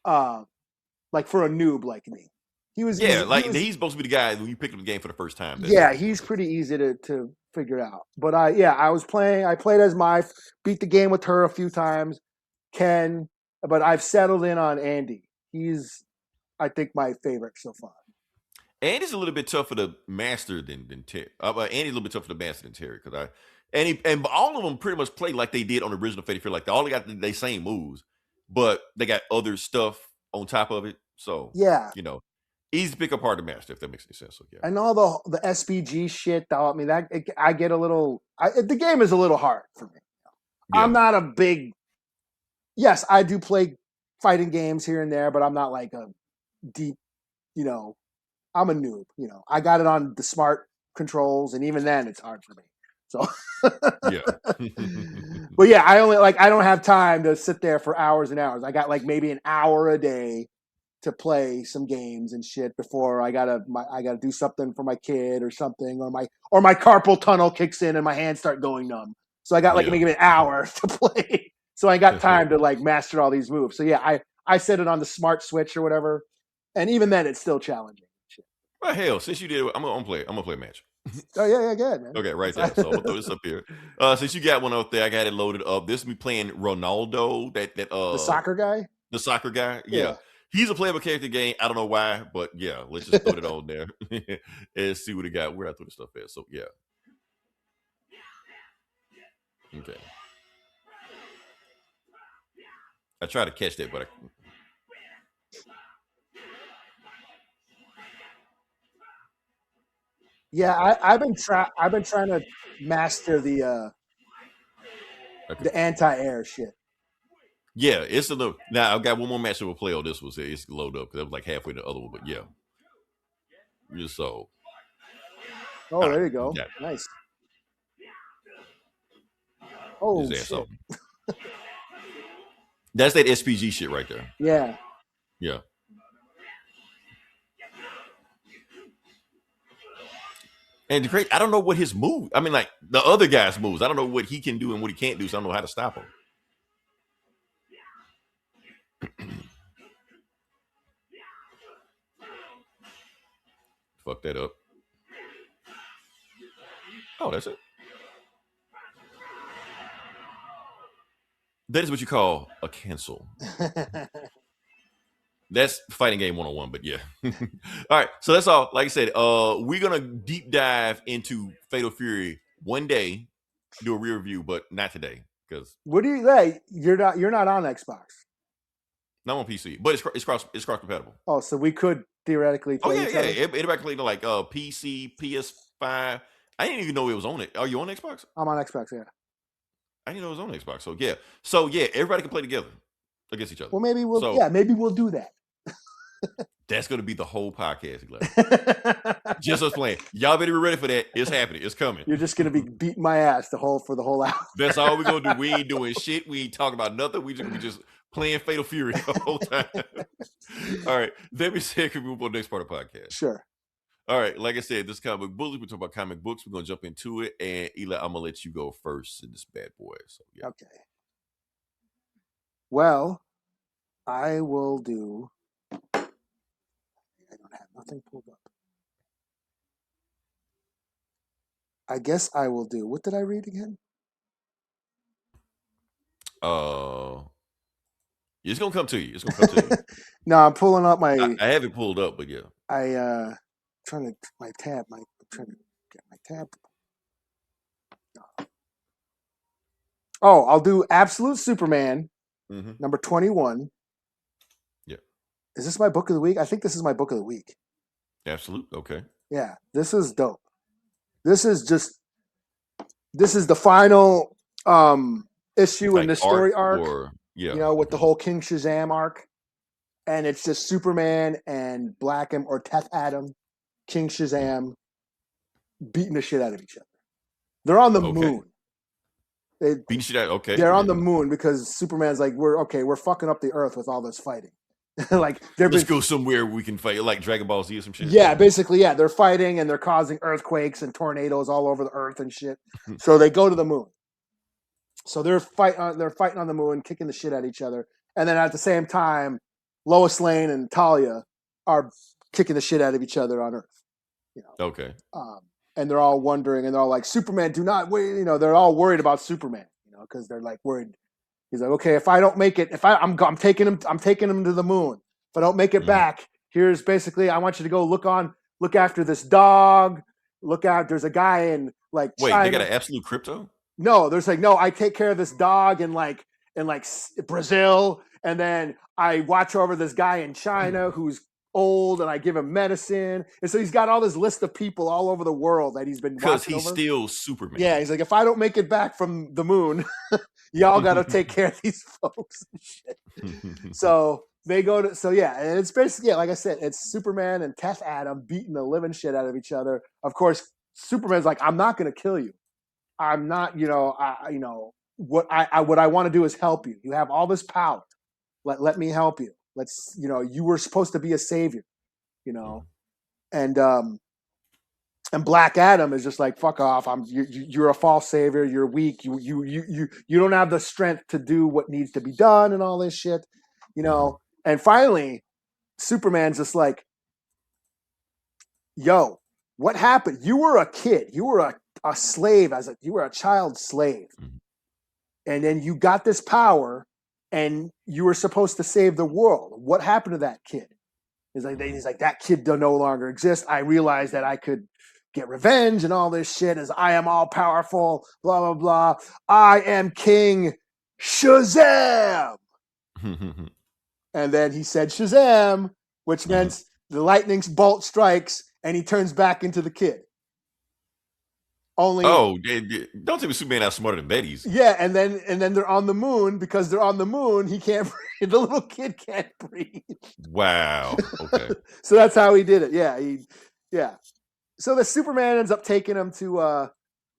for a noob like me. He's supposed to be the guy when you pick up the game for the first time. He's pretty easy to figure out. But I played as Mai, beat the game with her a few times. Ken, but I've settled in on Andy. He's, I think, my favorite so far. Andy's a little bit tougher to master than Terry. Andy's a little bit tougher to master than Terry because and all of them pretty much play like they did on the original Fatal Fury. Like all they got the same moves, but they got other stuff on top of it. So yeah, easy to pick up, hard to master, if that makes any sense. So yeah, and all the SBG shit. Though I mean I get a little. The game is a little hard for me. Yeah. I'm not a big. Yes, I do play fighting games here and there, but I'm not like a deep. I'm a noob. I got it on the smart controls, and even then, it's hard for me. So yeah. But yeah, I don't have time to sit there for hours and hours. I got like maybe an hour a day to play some games and shit before I gotta do something for my kid or something, or my carpal tunnel kicks in and my hands start going numb. So I got like maybe an hour to play. So I got time to like master all these moves. So yeah, I set it on the smart switch or whatever, and even then it's still challenging. Well, hell, since you did, I'm gonna play a match. Oh yeah, good man. Okay, right there. So I'm gonna throw this up here. Since you got one up there, I got it loaded up. This will be playing Ronaldo, the soccer guy. The soccer guy, yeah. He's a playable character game. I don't know why, but yeah, let's just throw it on there and see what he got. Where I threw the stuff at. So yeah. Okay. I try to catch that, but Yeah, I've been trying to master the Okay. the anti-air shit. Yeah, it's a little. Now I've got one more match that we'll play on this one. So it's load up because I was like halfway to the other one, but yeah. Just so. Oh, All there right, you go. got Nice. Oh his ass shit. off. That's that SPG shit right there. Yeah. Yeah. And the great, I don't know what his move. I mean, like the other guy's moves. I don't know what he can do and what he can't do. So I don't know how to stop him. Fuck that up. Oh, that's it. That is what you call a cancel. That's fighting game 101, but yeah. All right. So that's all. Like I said, we're gonna deep dive into Fatal Fury one day, do a rear review, but not today. Because What do you like? You're not on Xbox. not on PC. But it's cross compatible. Oh, so we could theoretically Oh play yeah, each yeah. other? It actually like PC, PS5. I didn't even know it was on it. Are you on Xbox? I'm on Xbox, yeah. I didn't know it was on Xbox. So yeah, everybody can play together against each other. Well, maybe we'll So- maybe we'll do that. That's gonna be the whole podcast, Glenn. Just us playing. Y'all better be ready for that. It's happening. It's coming. You're just gonna be beating my ass for the whole hour. That's all we're gonna do. We ain't doing shit. We ain't talking about nothing. We just gonna be just playing Fatal Fury the whole time. All right. Let me say, can we move on to the next part of the podcast? Sure. All right. Like I said, this comic book bully. We talk about comic books. We're gonna jump into it. And Eli, I'm gonna let you go first in this bad boy. So yeah. Okay. Well, I will do. I don't have nothing pulled up. I guess I will do. What did I read again? It's gonna come to you. It's gonna come to you. No, I'm pulling up my. I have it pulled up, but yeah. Trying to my tab. I'm trying to get my tab. Oh, I'll do Absolute Superman, Mm-hmm. number 21. Yeah. Is this my book of the week? I think this is my book of the week. Absolute. Okay. Yeah, this is dope. This is the final issue in the story arc. Yeah. You know, with the whole King Shazam arc. And it's just Superman and Blackham or Teth Adam, King Shazam, beating the shit out of each other. They're on the moon. Beating shit out. Okay. They're on the moon because Superman's like, we're fucking up the Earth with all this fighting. Like let's go somewhere we can fight, like Dragon Ball Z or some shit. Yeah, basically, yeah. They're fighting and they're causing earthquakes and tornadoes all over the Earth and shit. So they go to the moon. So they're fighting on the moon, kicking the shit at each other. And then at the same time, Lois Lane and Talia are kicking the shit out of each other on Earth. You know. Okay. And they're all wondering, and they're all like, "Superman, do not wait." You know, they're all worried about Superman. You know, because they're like worried. He's like, "Okay, if I don't make it, I'm taking him to the moon. If I don't make it back, here's basically, I want you to go look after this dog. There's a guy in like Wait, China. they got an absolute crypto? No, there's like, no, I take care of this dog in like Brazil, and then I watch over this guy in China who's old, and I give him medicine. And so he's got all this list of people all over the world that he's been because watching he's over. still Superman. Yeah, he's like, if I don't make it back from the moon, y'all got to take care of these folks and shit. So they go to, and it's basically, like I said, it's Superman and Teth Adam beating the living shit out of each other. Of course, Superman's like, I'm not going to kill you. I'm not, what I want to do is help you. You have all this power. Let me help you. Let's, you were supposed to be a savior, and Black Adam is just like, fuck off. You're a false savior. You're weak. You don't have the strength to do what needs to be done and all this shit, And finally, Superman's just like, yo, what happened? You were a kid. You were a slave. You were a child slave. And then you got this power and you were supposed to save the world. What happened to that kid? He's like, that kid no longer exists. I realized that I could get revenge and all this shit as I am all powerful, blah, blah, blah. I am King Shazam. And then he said Shazam, which meant the lightning bolt strikes and he turns back into the kid. Only don't tell me Superman out smarter than Betty's. yeah, and then they're on the moon because they're on the moon. He can't breathe. The little kid can't breathe. Wow. Okay. So that's how he did it. Yeah. So the Superman ends up taking him to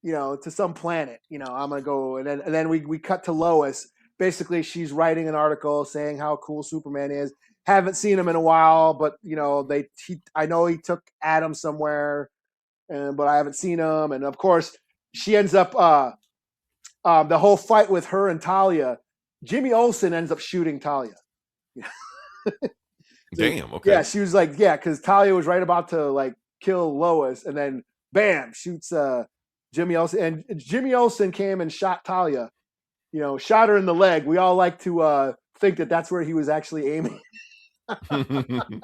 to some planet. I'm gonna go, and then we cut to Lois. Basically, she's writing an article saying how cool Superman is. Haven't seen him in a while, but I know he took Adam somewhere, but I haven't seen him. And of course, she ends up the whole fight with her and Talia. Jimmy Olsen ends up shooting Talia. Damn. Okay. Yeah, she was like, because Talia was right about to like kill Lois, and then bam, shoots Jimmy Olsen. And Jimmy Olsen came and shot Talia. Shot her in the leg. We all like to think that that's where he was actually aiming. And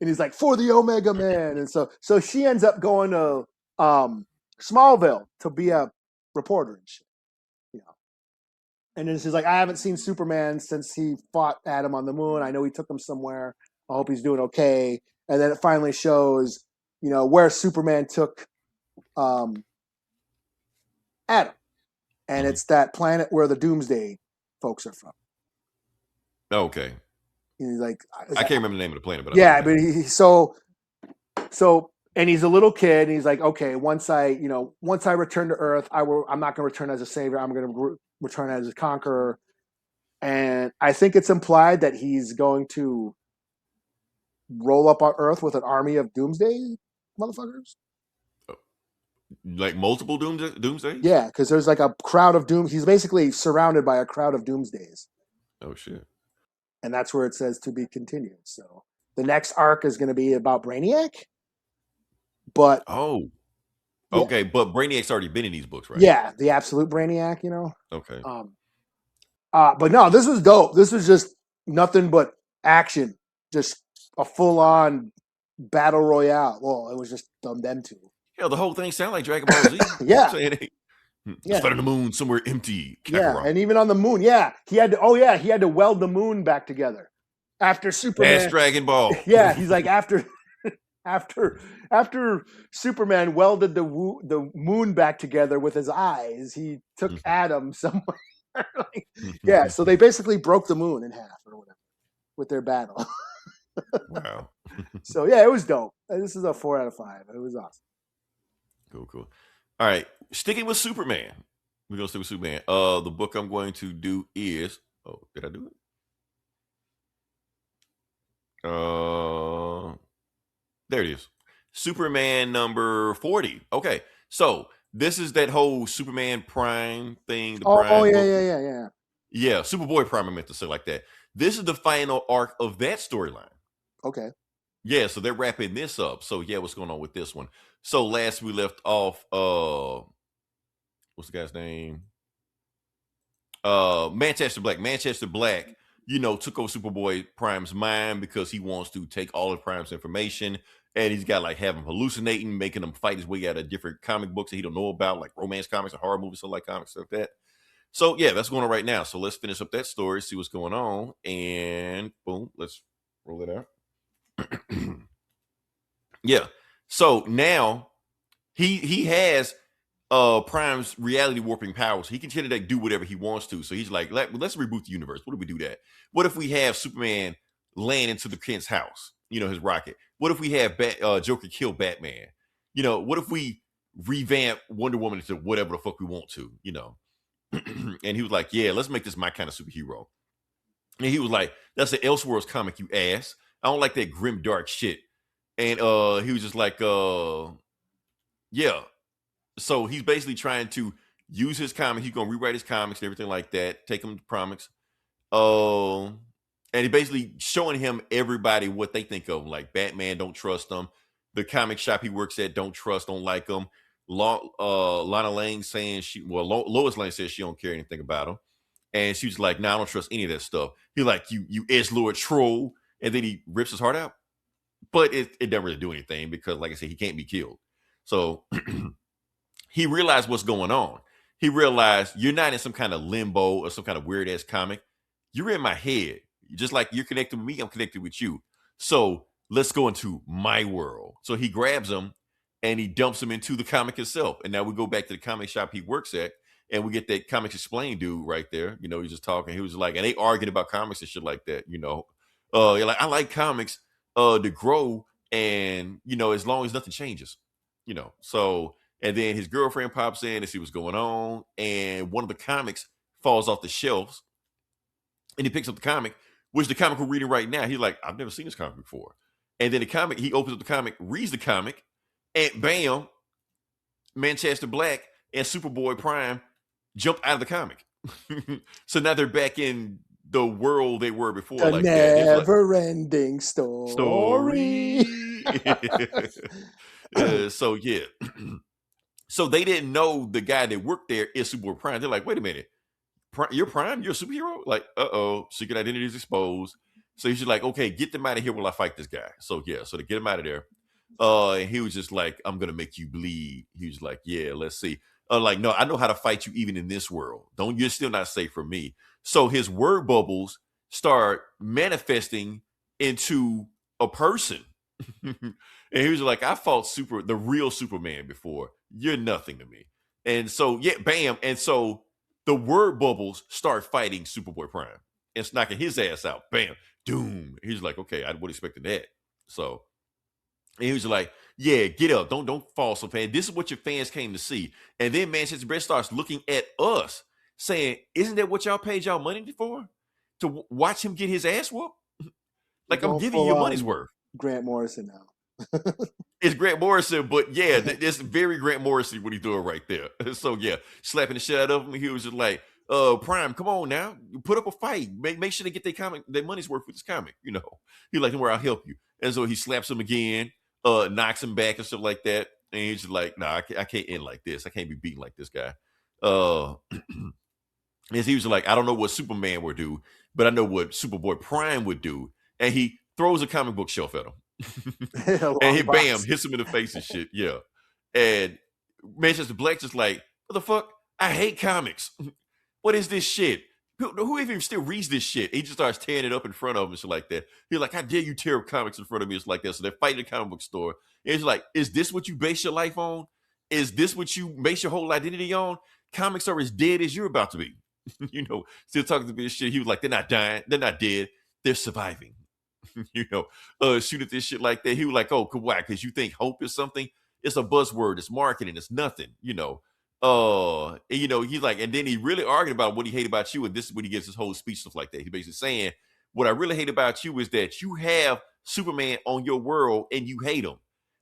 he's like, for the Omega Man. And so she ends up going to Smallville to be a reporter and shit. And then she's like, I haven't seen Superman since he fought Adam on the moon. I know he took him somewhere. I hope he's doing okay. And then it finally shows, where Superman took Adam. And it's that planet where the Doomsday folks are from. Okay. He's like, I can't remember the name of the planet, but yeah, but and he's a little kid, and he's like, okay, once I return to Earth, I'm not going to return as a savior. I'm going to return as a conqueror. And I think it's implied that he's going to roll up on Earth with an army of Doomsday motherfuckers. Like multiple Doomsdays? Yeah, because there's like a crowd of Doom. He's basically surrounded by a crowd of Doomsdays. Oh shit! And that's where it says to be continued. So the next arc is going to be about Brainiac. But okay, but Brainiac's already been in these books, right? Yeah, the absolute Brainiac, Okay. But no, this was dope. This was just nothing but action, just a full-on battle royale. Well, it was just them two. Yeah, the whole thing sounded like Dragon Ball Z. Yeah. Let's fight on the moon somewhere empty. Kakarot. Yeah, and even on the moon, he had to weld the moon back together after Superman. That's Dragon Ball. Yeah, he's like after Superman welded the moon back together with his eyes, he took Adam somewhere. Yeah, so they basically broke the moon in half or whatever with their battle. Wow. So yeah, it was dope. This is a 4 out of 5. It was awesome. Cool. All right, sticking with Superman. We're gonna stick with Superman. The book I'm going to do is. Oh, did I do it? There it is. Superman number 40. Okay, so this is that whole Superman Prime thing. Yeah. Yeah, Superboy Prime. I meant to say like that. This is the final arc of that storyline. Okay. Yeah, so they're wrapping this up. So yeah, what's going on with this one? So last we left off, what's the guy's name? Manchester Black. Manchester Black, took over Superboy Prime's mind because he wants to take all of Prime's information, and he's got like have him hallucinating, making him fight his way out of different comic books that he don't know about, like romance comics and horror movies, stuff like comics, stuff like that. So yeah, that's going on right now. So let's finish up that story, see what's going on, and boom, let's roll it out. Yeah. So now he has Prime's reality warping powers. He can tend to do whatever he wants to. So he's like, let's reboot the universe. What if we do that? What if we have Superman land into the Kent's house? His rocket. What if we have Joker kill Batman? What if we revamp Wonder Woman into whatever the fuck we want to? And he was like, yeah, let's make this my kind of superhero. And he was like, that's an Elseworlds comic, you ass. I don't like that grim dark shit. And he was just like, yeah. So he's basically trying to use his comic. He's gonna rewrite his comics and everything like that. Take him to comics. And he basically showing him everybody what they think of him. Like Batman, don't trust him. The comic shop he works at, don't like him. Lana Lang saying Lois Lane says she don't care anything about him. And she was like, nah, I don't trust any of that stuff. He's like, you edgelord troll. And then he rips his heart out. But it doesn't really do anything because, like I said, he can't be killed. So he realized what's going on. He realized you're not in some kind of limbo or some kind of weird-ass comic. You're in my head. Just like you're connected with me, I'm connected with you. So let's go into my world. So he grabs him and he dumps him into the comic itself. And now we go back to the comic shop he works at, and we get that Comics Explained dude right there. He's just talking. He was like, and they arguing about comics and shit like that. Like, I like comics to grow, and as long as nothing changes. So, and then his girlfriend pops in to see what's going on, and one of the comics falls off the shelves, and he picks up the comic, which the comic we're reading right now. He's like, I've never seen this comic before. And then he opens up the comic, reads the comic, and bam, Manchester Black and Superboy Prime jump out of the comic. So now they're back in the world they were before. The like never-ending story. So yeah. So they didn't know the guy that worked there is Superboy Prime. They're like, wait a minute. You're Prime? You're a superhero? Like, secret identity is exposed. So he's just like, okay, get them out of here while I fight this guy. So yeah, so to get him out of there. And he was just like, I'm gonna make you bleed. He was like, yeah, let's see. Like, no, I know how to fight you even in this world. You're still not safe from me. So his word bubbles start manifesting into a person. And he was like, I fought the real Superman before. You're nothing to me. And so, yeah, bam. And so the word bubbles start fighting Superboy Prime and knocking his ass out. Bam, doom. He's like, okay, I would expect that. So, and he was like, yeah, get up. Don't fall so fast. This is what your fans came to see. And then Manchester Brett starts looking at us saying, isn't that what y'all paid y'all money for? To watch him get his ass whooped? Like, I'm giving you your money's worth. Grant Morrison now. It's Grant Morrison, but yeah, it's very Grant Morrison when he threw it right there. So yeah, slapping the shit out of him. He was just like, Prime, come on now. Put up a fight. Make sure they get their money's worth with this comic. He's like, don't worry, I'll help you. And so he slaps him again. Knocks him back and stuff like that. And he's just like, nah, I can't end like this. I can't be beaten like this guy. And he was like, I don't know what Superman would do, but I know what Superboy Prime would do. And he throws a comic book shelf at him. And he, bam, hits him in the face and shit. Yeah. And Manchester Black just like, what the fuck? I hate comics. What is this shit? Who even still reads this shit? He just starts tearing it up in front of him and shit like that. He's like, how dare you tear up comics in front of me? It's like that. So they're fighting the comic book store. And it's like, is this what you base your life on? Is this what you base your whole identity on? Comics are as dead as you're about to be. Still talking to me this shit. He was like, they're not dying. They're not dead. They're surviving. Shoot at this shit like that. He was like, oh, why? Because you think hope is something? It's a buzzword. It's marketing. It's nothing, he's like, and then he really argued about what he hated about you, and this is when he gives his whole speech, stuff like that. He basically saying, what I really hate about you is that you have Superman on your world and you hate him.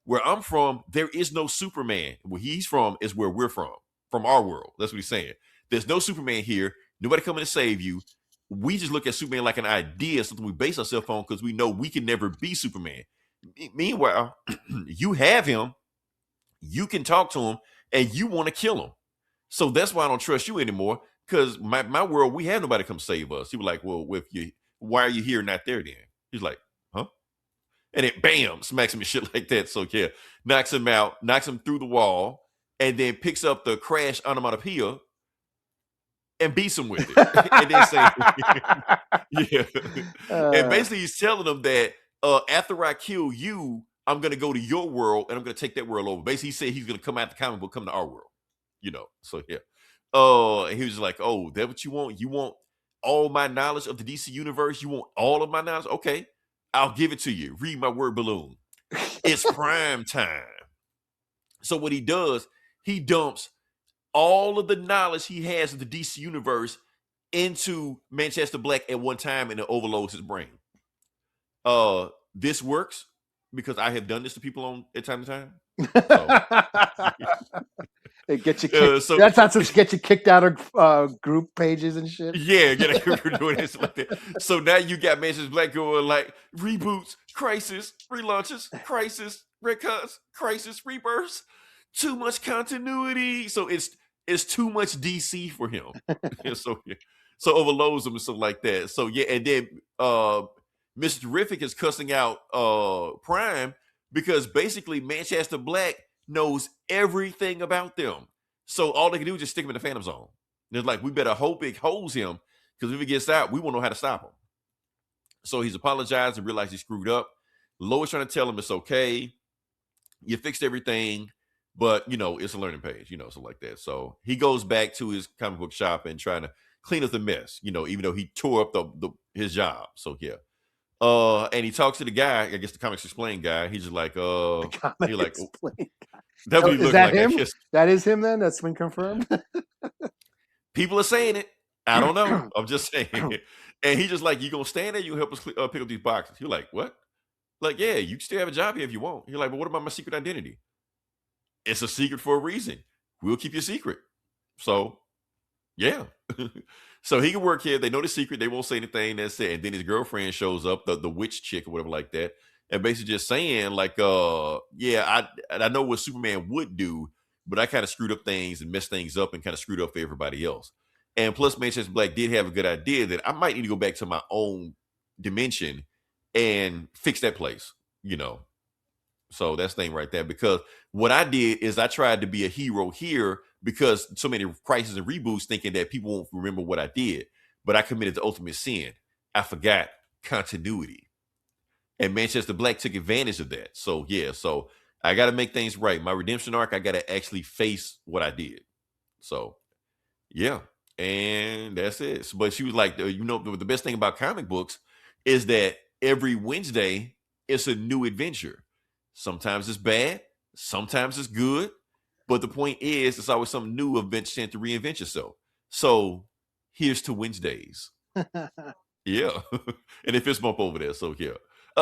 Where I'm from, there is no Superman. Where he's from is where we're from our world. That's what he's saying. There's no Superman here. Nobody coming to save you. We just look at Superman like an idea, something we base ourselves on because we know we can never be Superman. Meanwhile, you have him, you can talk to him, and you want to kill him. So that's why I don't trust you anymore. Because my world, we have nobody come save us. He was like, well, why are you here, not there then? He's like, huh? And it, bam, smacks him and shit like that. So yeah, knocks him out, knocks him through the wall, and then picks up the crash onomatopoeia and beats him with it. And then say, yeah. And basically he's telling them that after I kill you, I'm going to go to your world and I'm going to take that world over. Basically, he said he's going to come out the comic book, come to our world. So yeah. And he was like, oh, that what you want? You want all my knowledge of the DC universe? You want all of my knowledge? Okay, I'll give it to you. Read my word balloon. It's prime time. So what he does, he dumps all of the knowledge he has of the DC universe into Manchester Black at one time, and it overloads his brain. This works because I have done this to people at time to time. It gets you kicked. That's not supposed to get you kicked out of group pages and shit. Yeah, you're doing this like that. So now you got Manchester Black going like reboots, crisis, relaunches, crisis, retcuts, crisis, rebirths. Too much continuity. So it's too much DC for him. So overloads him and stuff like that. So yeah, and then Mr. Terrific is cussing out Prime because basically Manchester Black knows everything about them. So all they can do is just stick him in the Phantom Zone. And it's like, we better hope it holds him, because if he gets out, we won't know how to stop him. So he's apologized and realized he screwed up. Lois trying to tell him it's okay. you fixed everything, but it's a learning page, something like that. So he goes back to his comic book shop and trying to clean up the mess, even though he tore up his job. So yeah. And he talks to the guy, I guess the Comics Explained guy. He's just like, Comic like, Explained. that's what he Is looked that like. him? I guess That is him then? That's been confirmed? people are saying it. I don't know. I'm just saying. And he's just like, you gonna stand there? You help us pick up these boxes. You're like, what? Like, yeah, you can still have a job here if you want. You're like, but what about my secret identity? It's a secret for a reason. We'll keep your secret. So, yeah. So he can work here. They know the secret. They won't say anything. That's it. And then his girlfriend shows up, the witch chick or whatever like that, and basically just saying like, yeah, I know what Superman would do, but I kind of screwed up things and messed things up and kind of screwed up for everybody else. And plus, Manchester Black did have a good idea that I might need to go back to my own dimension and fix that place, So that's the thing right there. Because what I did is I tried to be a hero here because so many crises and reboots thinking that people won't remember what I did. But I committed the ultimate sin. I forgot continuity. And Manchester Black took advantage of that. So, yeah. So I got to make things right. My redemption arc, I got to actually face what I did. So, yeah. And that's it. But she was like, the best thing about comic books is that every Wednesday it's a new adventure. Sometimes it's bad, sometimes it's good, but the point is it's always some new event to reinvent yourself. So here's to Wednesdays. Yeah. And it fits bump over there. So yeah.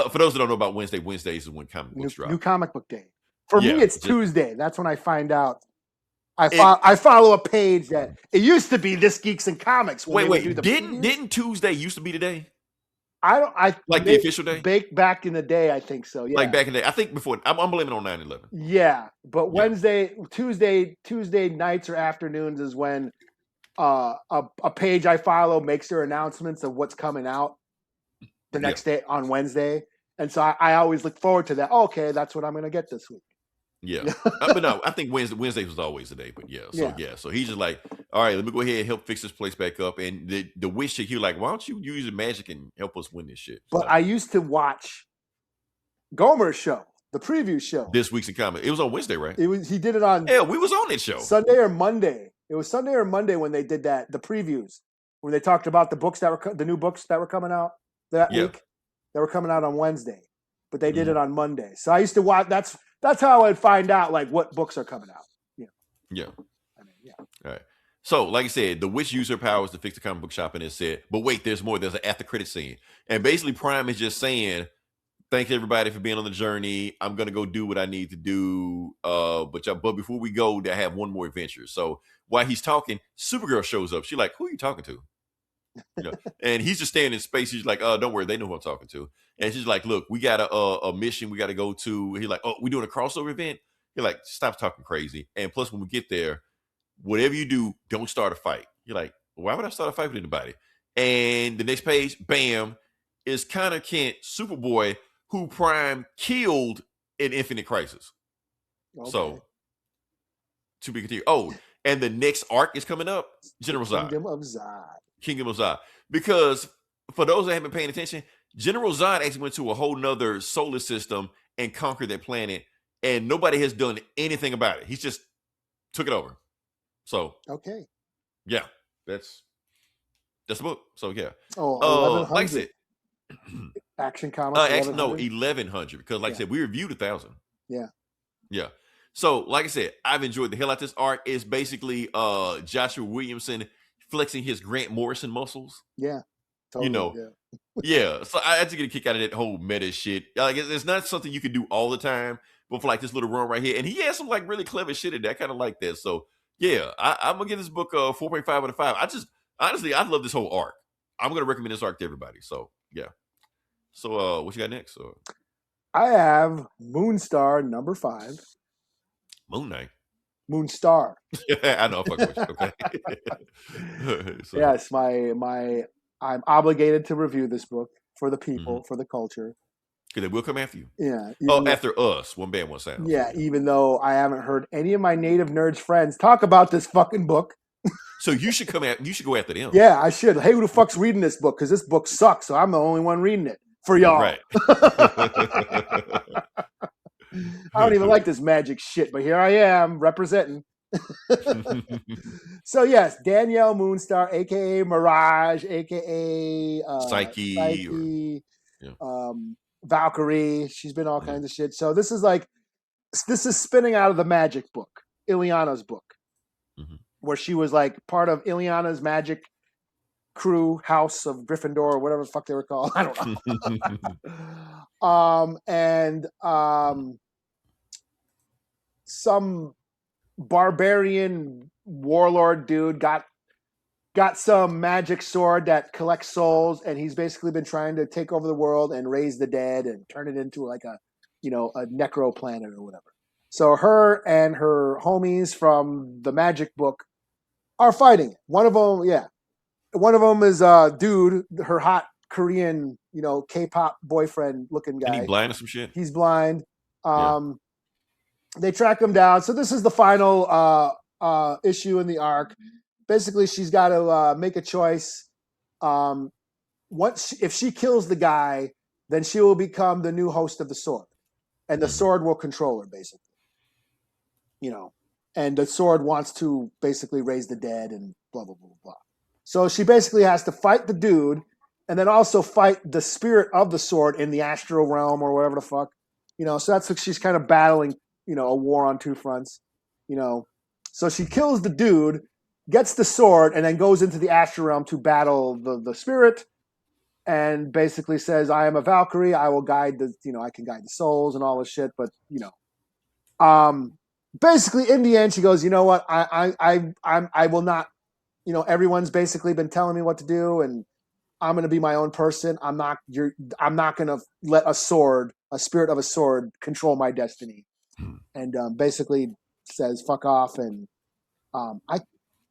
For those that don't know about Wednesdays is when comic books drop. New comic book day. For me, it's Tuesday. That's when I find out. I follow a page that it used to be This Geeks and Comics. Wait, didn't Tuesday used to be today? I like the official day? Back in the day, I think so. Yeah. Like back in the day. I think before I'm blaming on 9/11. Yeah, but Tuesday nights or afternoons is when a page I follow makes their announcements of what's coming out the next day on Wednesday. And so I always look forward to that. Okay, that's what I'm going to get this week. Yeah. But no, I think Wednesday was always the day, but yeah. So he's just like, all right, let me go ahead and help fix this place back up. And the witch chick, he was like, why don't you use your magic and help us win this shit? But I used to watch Gomer's show, the preview show. This Week's in Comics. It was on Wednesday, right? He did it on. Yeah, we was on that show. Sunday or Monday. It was Sunday or Monday when they did that, the previews, when they talked about the new books that were coming out that week. That were coming out on Wednesday, but they did it on Monday. So I used to watch. That's how I'd find out like what books are coming out. Yeah. All right. So, like I said, the witch used her powers to fix the comic book shop, and it said, but wait, there's more. There's an after credit scene. And basically Prime is just saying, thank everybody for being on the journey. I'm going to go do what I need to do. But before we go, I have one more adventure. So while he's talking, Supergirl shows up. She's like, who are you talking to? And he's just standing in space. He's like, don't worry, they know who I'm talking to. And she's like, look, we got a mission we got to go to. He's like, oh, we doing a crossover event? You're like, stop talking crazy. And plus, when we get there, whatever you do, don't start a fight. You're like, why would I start a fight with anybody? And the next page, bam, is Connor Kent, Superboy, who Prime killed in Infinite Crisis. Okay. So, to be continued. Oh, and the next arc is coming up, General Zod. Kingdom of Zod. Because for those that haven't been paying attention, General Zod actually went to a whole nother solar system and conquered that planet, and nobody has done anything about it. He's just took it over. So okay, yeah, that's the book. So yeah, like I said, Action Comics. 1100 because like I said, we reviewed 1,000. Yeah. So like I said, I've enjoyed the hell out of this arc. It's basically Joshua Williamson flexing his Grant Morrison muscles. Yeah. Totally, yeah. So I had to get a kick out of that whole meta shit. Like it's not something you can do all the time, but for like this little run right here, and he has some like really clever shit in there. I kind of like that. So yeah, I'm gonna give this book 4.5 out of 5. I love this whole arc. I'm gonna recommend this arc to everybody. So yeah. So what you got next? I have Moonstar number 5. Moon Knight. Moonstar. I know. Fuck with you. Okay. So. Yes, I'm obligated to review this book for the people, for the culture. Because they will come after you. Yeah. After us. One band, one sound. Yeah, even though I haven't heard any of my native nerds friends talk about this fucking book. So you should you should go after them. Yeah, I should. Hey, who the fuck's reading this book? Because this book sucks, so I'm the only one reading it for y'all. Right. I don't even like this magic shit, but here I am representing. So yes, Danielle Moonstar, aka Mirage, aka Psyche. Valkyrie. She's been all kinds of shit. So this is spinning out of the magic book, Ileana's book, where she was like part of Ileana's magic crew, House of Gryffindor, or whatever the fuck they were called. I don't know. Some barbarian warlord dude got some magic sword that collects souls, and he's basically been trying to take over the world and raise the dead and turn it into like a necro planet or whatever. So her and her homies from the magic book are fighting. One of them is dude, her hot Korean, K-pop boyfriend looking guy. And he blind or some shit? He's blind. They track him down. So this is the final issue in the arc. Basically, she's got to make a choice. If she kills the guy, then she will become the new host of the sword, and the sword will control her, basically. And the sword wants to basically raise the dead and blah blah blah blah. So she basically has to fight the dude, and then also fight the spirit of the sword in the astral realm or whatever the fuck. So that's what she's kind of battling. A war on two fronts. So she kills the dude, gets the sword, and then goes into the astral realm to battle the spirit, and basically says, "I am a Valkyrie. I will guide I can guide the souls and all this shit." But basically in the end, she goes, "You know what? I will not. Everyone's basically been telling me what to do, and I'm going to be my own person. I'm not going to let a spirit of a sword, control my destiny." And basically says fuck off, and I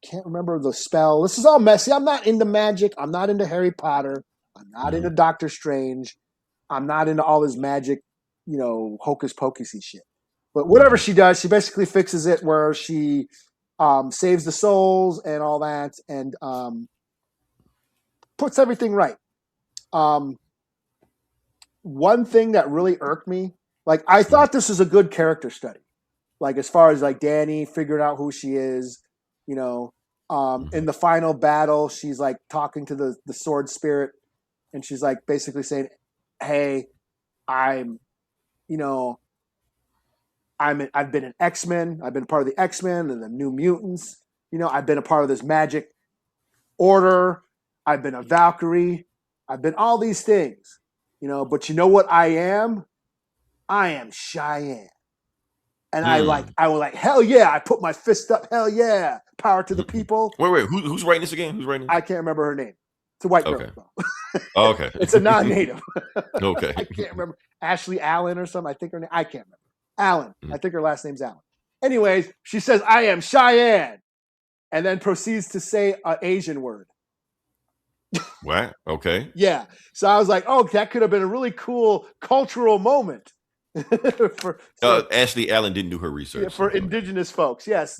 can't remember the spell. This is all messy. I'm not into magic. I'm not into Harry Potter. I'm not into Doctor Strange. I'm not into all this magic, hocus pocusy shit. But whatever she does, she basically fixes it where she saves the souls and all that, and puts everything right. One thing that really irked me, like, I thought this was a good character study. Like, as far as like Danny figuring out who she is, in the final battle, she's like talking to the sword spirit, and she's like basically saying, "Hey, I've been an X-Men. I've been part of the X-Men and the New Mutants. I've been a part of this magic order. I've been a Valkyrie. I've been all these things, but you know what I am? I am Cheyenne." And I was like, hell yeah. I put my fist up. Hell yeah. Power to the people. Wait. Who's writing this again? Who's writing this? I can't remember her name. It's a white girl. Okay. Oh, okay. It's a non-native. Okay. I can't remember. Ashley Allen or something. I think her name. I can't remember. Allen. I think her last name's Allen. Anyways, she says, "I am Cheyenne," and then proceeds to say an Asian word. What? Okay. Yeah. So I was like, oh, that could have been a really cool cultural moment. Ashley Allen didn't do her research. For indigenous folks. Yes.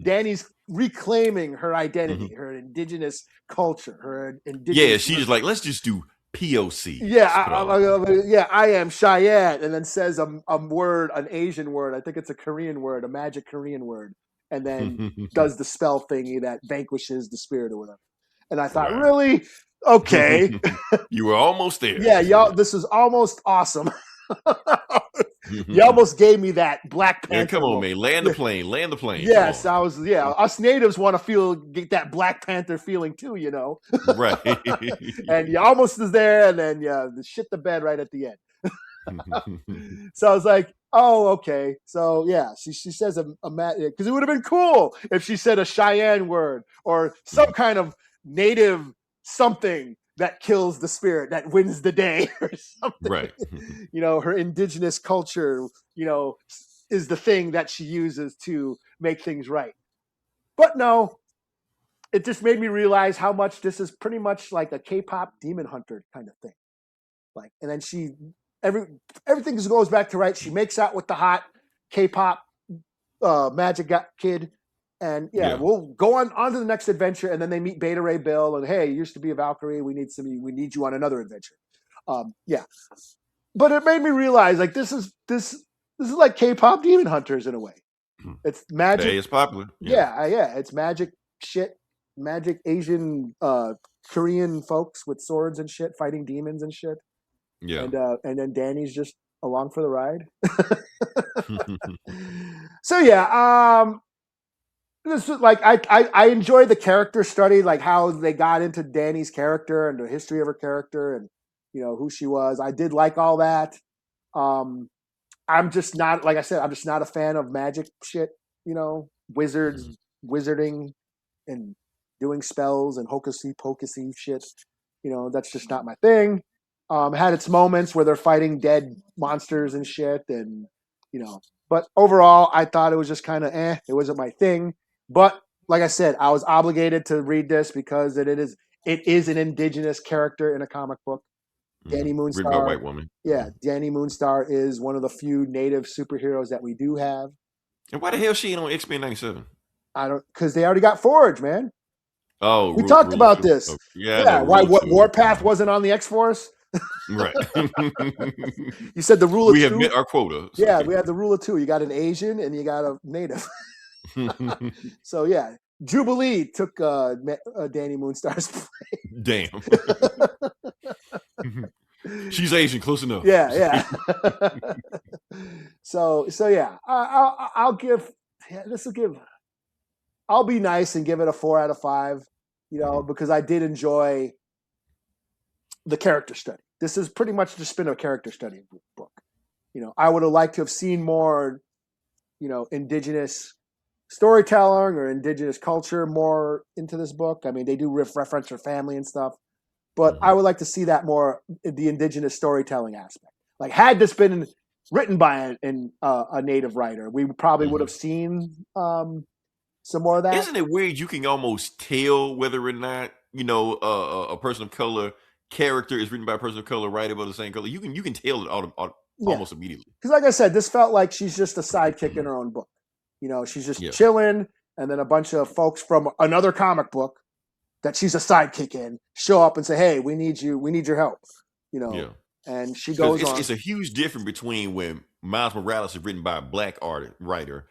Danny's reclaiming her identity, her indigenous culture, her indigenous. Yeah, she's like, let's just do POC. Yeah, I am Cheyenne, and then says a word, an Asian word. I think it's a Korean word, a magic Korean word, and then does the spell thingy that vanquishes the spirit or whatever. And I thought, really? Okay. You were almost there. Yeah, y'all, this is almost awesome. You almost gave me that Black Panther. Yeah, come on, man. Land the plane. Yes, us natives want to get that Black Panther feeling too, Right. And you almost is there, and then you shit the bed right at the end. So I was like, oh, okay. So yeah, she says because it would have been cool if she said a Cheyenne word or some kind of native something that kills the spirit, that wins the day or something. Right. Her indigenous culture, is the thing that she uses to make things right. But no, it just made me realize how much this is pretty much like a K-pop demon hunter kind of thing. Like, and then everything goes back to right. She makes out with the hot K-pop magic kid. And we'll go on to the next adventure, and then they meet Beta Ray Bill, and hey, you used to be a Valkyrie. We need you on another adventure. But it made me realize, like, this This is like K-pop Demon Hunters in a way. It's magic. Hey, it's popular. Yeah. It's magic shit. Magic Asian Korean folks with swords and shit fighting demons and shit. Yeah. And then Danny's just along for the ride. So yeah, this is like I enjoyed the character study, like how they got into Danny's character and the history of her character and who she was. I did like all that. I'm just not, like I said, I'm just not a fan of magic shit. Wizards, wizarding, and doing spells and hocusy pocusy shit. That's just not my thing. It had its moments where they're fighting dead monsters and shit, and but overall, I thought it was just kind of It wasn't my thing. But like I said, I was obligated to read this because it is an indigenous character in a comic book. Danny Moonstar, written by a white woman. Yeah, Danny Moonstar is one of the few native superheroes that we do have. And why the hell she ain't on X-Men 97? Because they already got Forge, man. Oh, we talked about this. Oh, yeah, why Warpath wasn't on the X-Force? Right. You said the rule of two. We have met our quota. So. Yeah, we have the rule of two. You got an Asian and you got a native. So yeah, Jubilee took Danny Moonstar's place. Damn. She's Asian, close enough. Yeah. So yeah, I'll give. Yeah, I'll be nice and give it a 4 out of 5. Because I did enjoy the character study. This has pretty much just been a character study book. I would have liked to have seen more, indigenous storytelling or indigenous culture more into this book. I mean, they do reference her family and stuff, but I would like to see that more, the indigenous storytelling aspect. Like, had this been written by a native writer, we probably would have seen some more of that. Isn't it weird? You can almost tell whether or not a person of color character is written by a person of color, writer of the same color. You can tell it almost immediately. Because, like I said, this felt like she's just a sidekick in her own book. She's just chilling, and then a bunch of folks from another comic book that she's a sidekick in show up and say, "Hey, we need you. We need your help." And she goes on. It's a huge difference between when Miles Morales is written by a black writer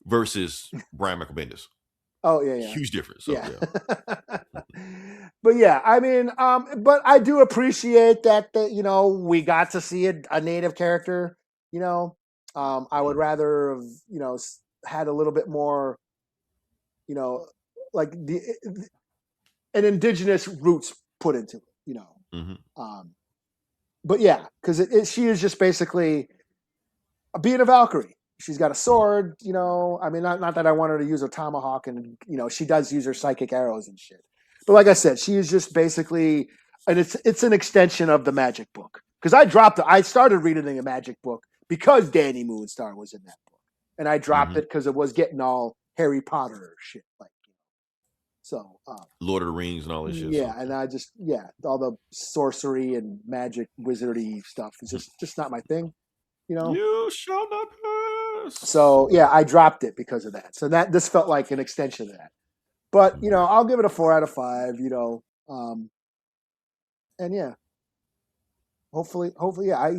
versus Brian Michael Bendis. Oh yeah. Huge difference. So, yeah. But yeah, I mean, but I do appreciate that we got to see a native character. I would rather have had a little bit more, like an indigenous roots put into it. But yeah, because she is just basically being a Valkyrie. She's got a sword, I mean, not that I want her to use a tomahawk, and she does use her psychic arrows and shit. But like I said, she is just basically, and it's an extension of the magic book. Because I started reading a magic book because Danny Moonstar was in that book, and I dropped it because it was getting all Harry Potter shit, like. So Lord of the Rings and all this shit. Yeah, and I just all the sorcery and magic wizardy stuff is just not my thing. You shall not pass. So yeah, I dropped it because of that. So this felt like an extension of that. But I'll give it a 4 out of 5. And yeah, hopefully, yeah.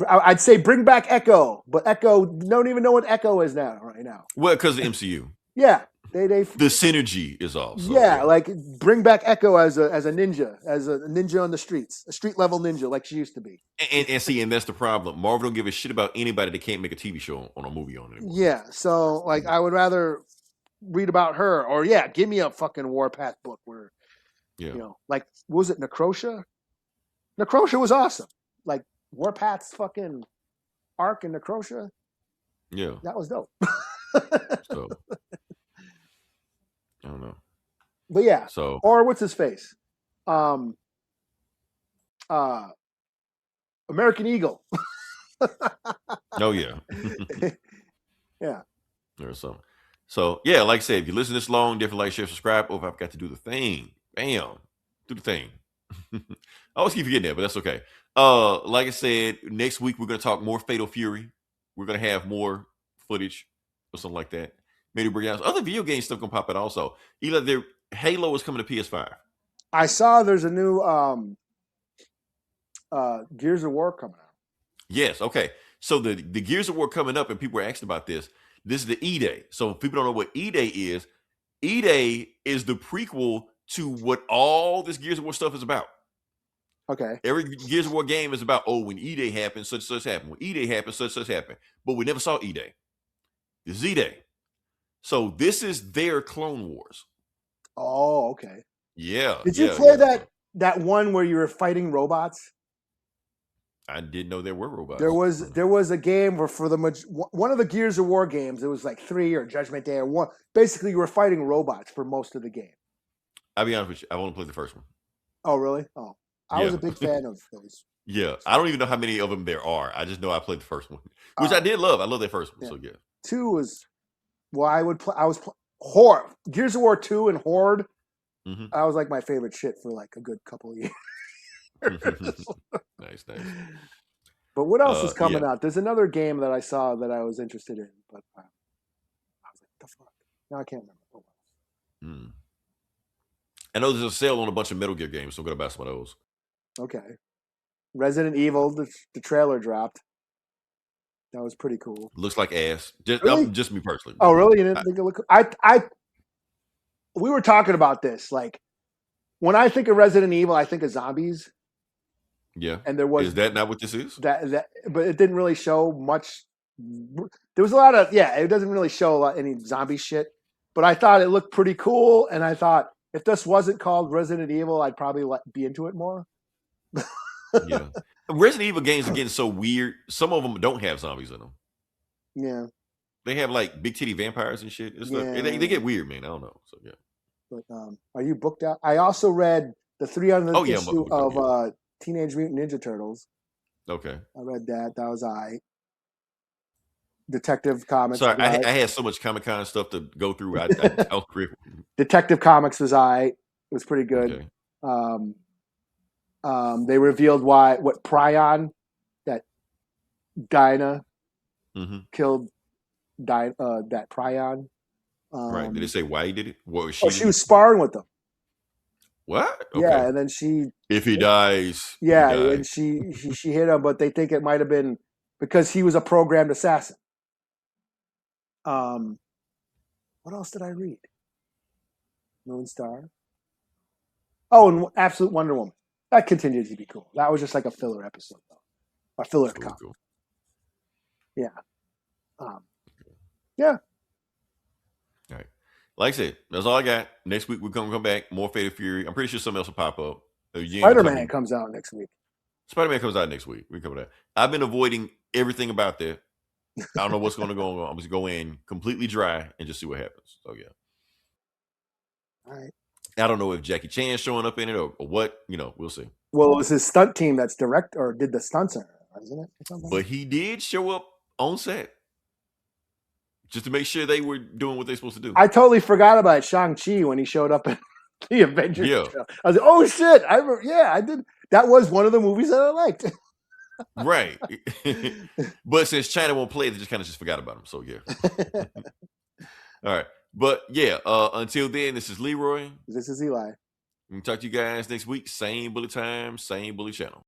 I'd say bring back Echo, but Echo don't even know what Echo is right now. Well, because of the MCU. Yeah, the synergy is off. So, yeah, like bring back Echo as a ninja on the streets, a street level ninja like she used to be. And that's the problem. Marvel don't give a shit about anybody that can't make a TV show on a movie on it anymore. Yeah, so like I would rather read about her, or give me a fucking Warpath book where, like, was it Necrosha? Necrosha was awesome. Like Warpath's fucking arc in Necrosha. Yeah, that was dope. So I don't know. But yeah. So or what's his face? American Eagle. Oh yeah. Yeah. There's some. So yeah, like I said, if you listen this long, different like, share, subscribe. Oh, I've got to do the thing. Bam. Do the thing. I always keep forgetting that, but that's okay. Like I said, next week we're gonna talk more Fatal Fury. We're gonna have more footage or something like that. Maybe bring out other video game stuff gonna pop out also. Either Halo is coming to PS5. I saw there's a new Gears of War coming out. Yes, okay. So the Gears of War coming up, and people were asking about this. This is the E-Day. So if people don't know what E-Day is the prequel to what all this Gears of War stuff is about. Okay. Every Gears of War game is about, when E-Day happened, such happened. When E-Day happened, such happened. But we never saw E-Day. This is E-Day. So this is their Clone Wars. Oh, okay. Yeah. Did you play that one where you were fighting robots? I didn't know there were robots. There was a game where for one of the Gears of War games, it was like 3 or Judgment Day or 1. Basically, you were fighting robots for most of the game. I'll be honest with you. I've only played the first one. Oh, really? Oh, I was a big fan of those. Yeah, I don't even know how many of them there are. I just know I played the first one, which I did love. I love that first one. Yeah. So yeah. 2 was I was Horde, Gears of War 2 and Horde. Mm-hmm. I was like my favorite shit for like a good couple of years. Nice. But what else is coming out? There's another game that I saw that I was interested in, but I was like, the fuck? No, I can't remember. I know there's a sale on a bunch of Metal Gear games, so I'm gonna buy some of those. Okay. Resident Evil, the trailer dropped. That was pretty cool. Looks like ass. Really? Just me personally. Oh, really? You didn't think it looked? We were talking about this. Like, when I think of Resident Evil, I think of zombies. Yeah. And is that not what this is? But it didn't really show much. There was a lot of it doesn't really show any zombie shit. But I thought it looked pretty cool, and I thought if this wasn't called Resident Evil, I'd probably be into it more. Yeah. Resident Evil games are getting so weird. Some of them don't have zombies in them. Yeah. They have like big titty vampires and shit. They get weird, man. I don't know. So yeah. But are you booked out? I also read the 300th issue of Teenage Mutant Ninja Turtles. Okay. I read that. That was Detective Comics. Sorry, I had so much Comic-Con stuff to go through. I was Detective Comics was It was pretty good. Okay. They revealed what Prion, that Dinah killed that Prion. Right. Did it say why he did it? What was she was sparring with them. What? Okay. Yeah, and then if he dies. Yeah, and she hit him, but they think it might have been because he was a programmed assassin. What else did I read? Moonstar. Oh, and Absolute Wonder Woman. That continues to be cool. That was just like a filler episode, though. A filler comic. Cool. Yeah. Yeah. All right. Like I said, that's all I got. Next week we're gonna come back. More Fatal Fury. I'm pretty sure something else will pop up. Spider-Man comes out next week. Spider-Man comes out next week. We come back. I've been avoiding everything about that. I don't know what's going to go on. I'm just going in completely dry and just see what happens. So yeah. All right. I don't know if Jackie Chan's showing up in it or what. We'll see. Well, it was his stunt team that's did the stunts in it, isn't it? But he did show up on set just to make sure they were doing what they're supposed to do. I totally forgot about Shang-Chi when he showed up in the Avengers show. I was like, oh shit! I did. That was one of the movies that I liked. Right. But since China won't play, they just forgot about him. So yeah. All right. But yeah, until then, this is Leroy. This is Eli. We can talk to you guys next week. Same bully time, same bully channel.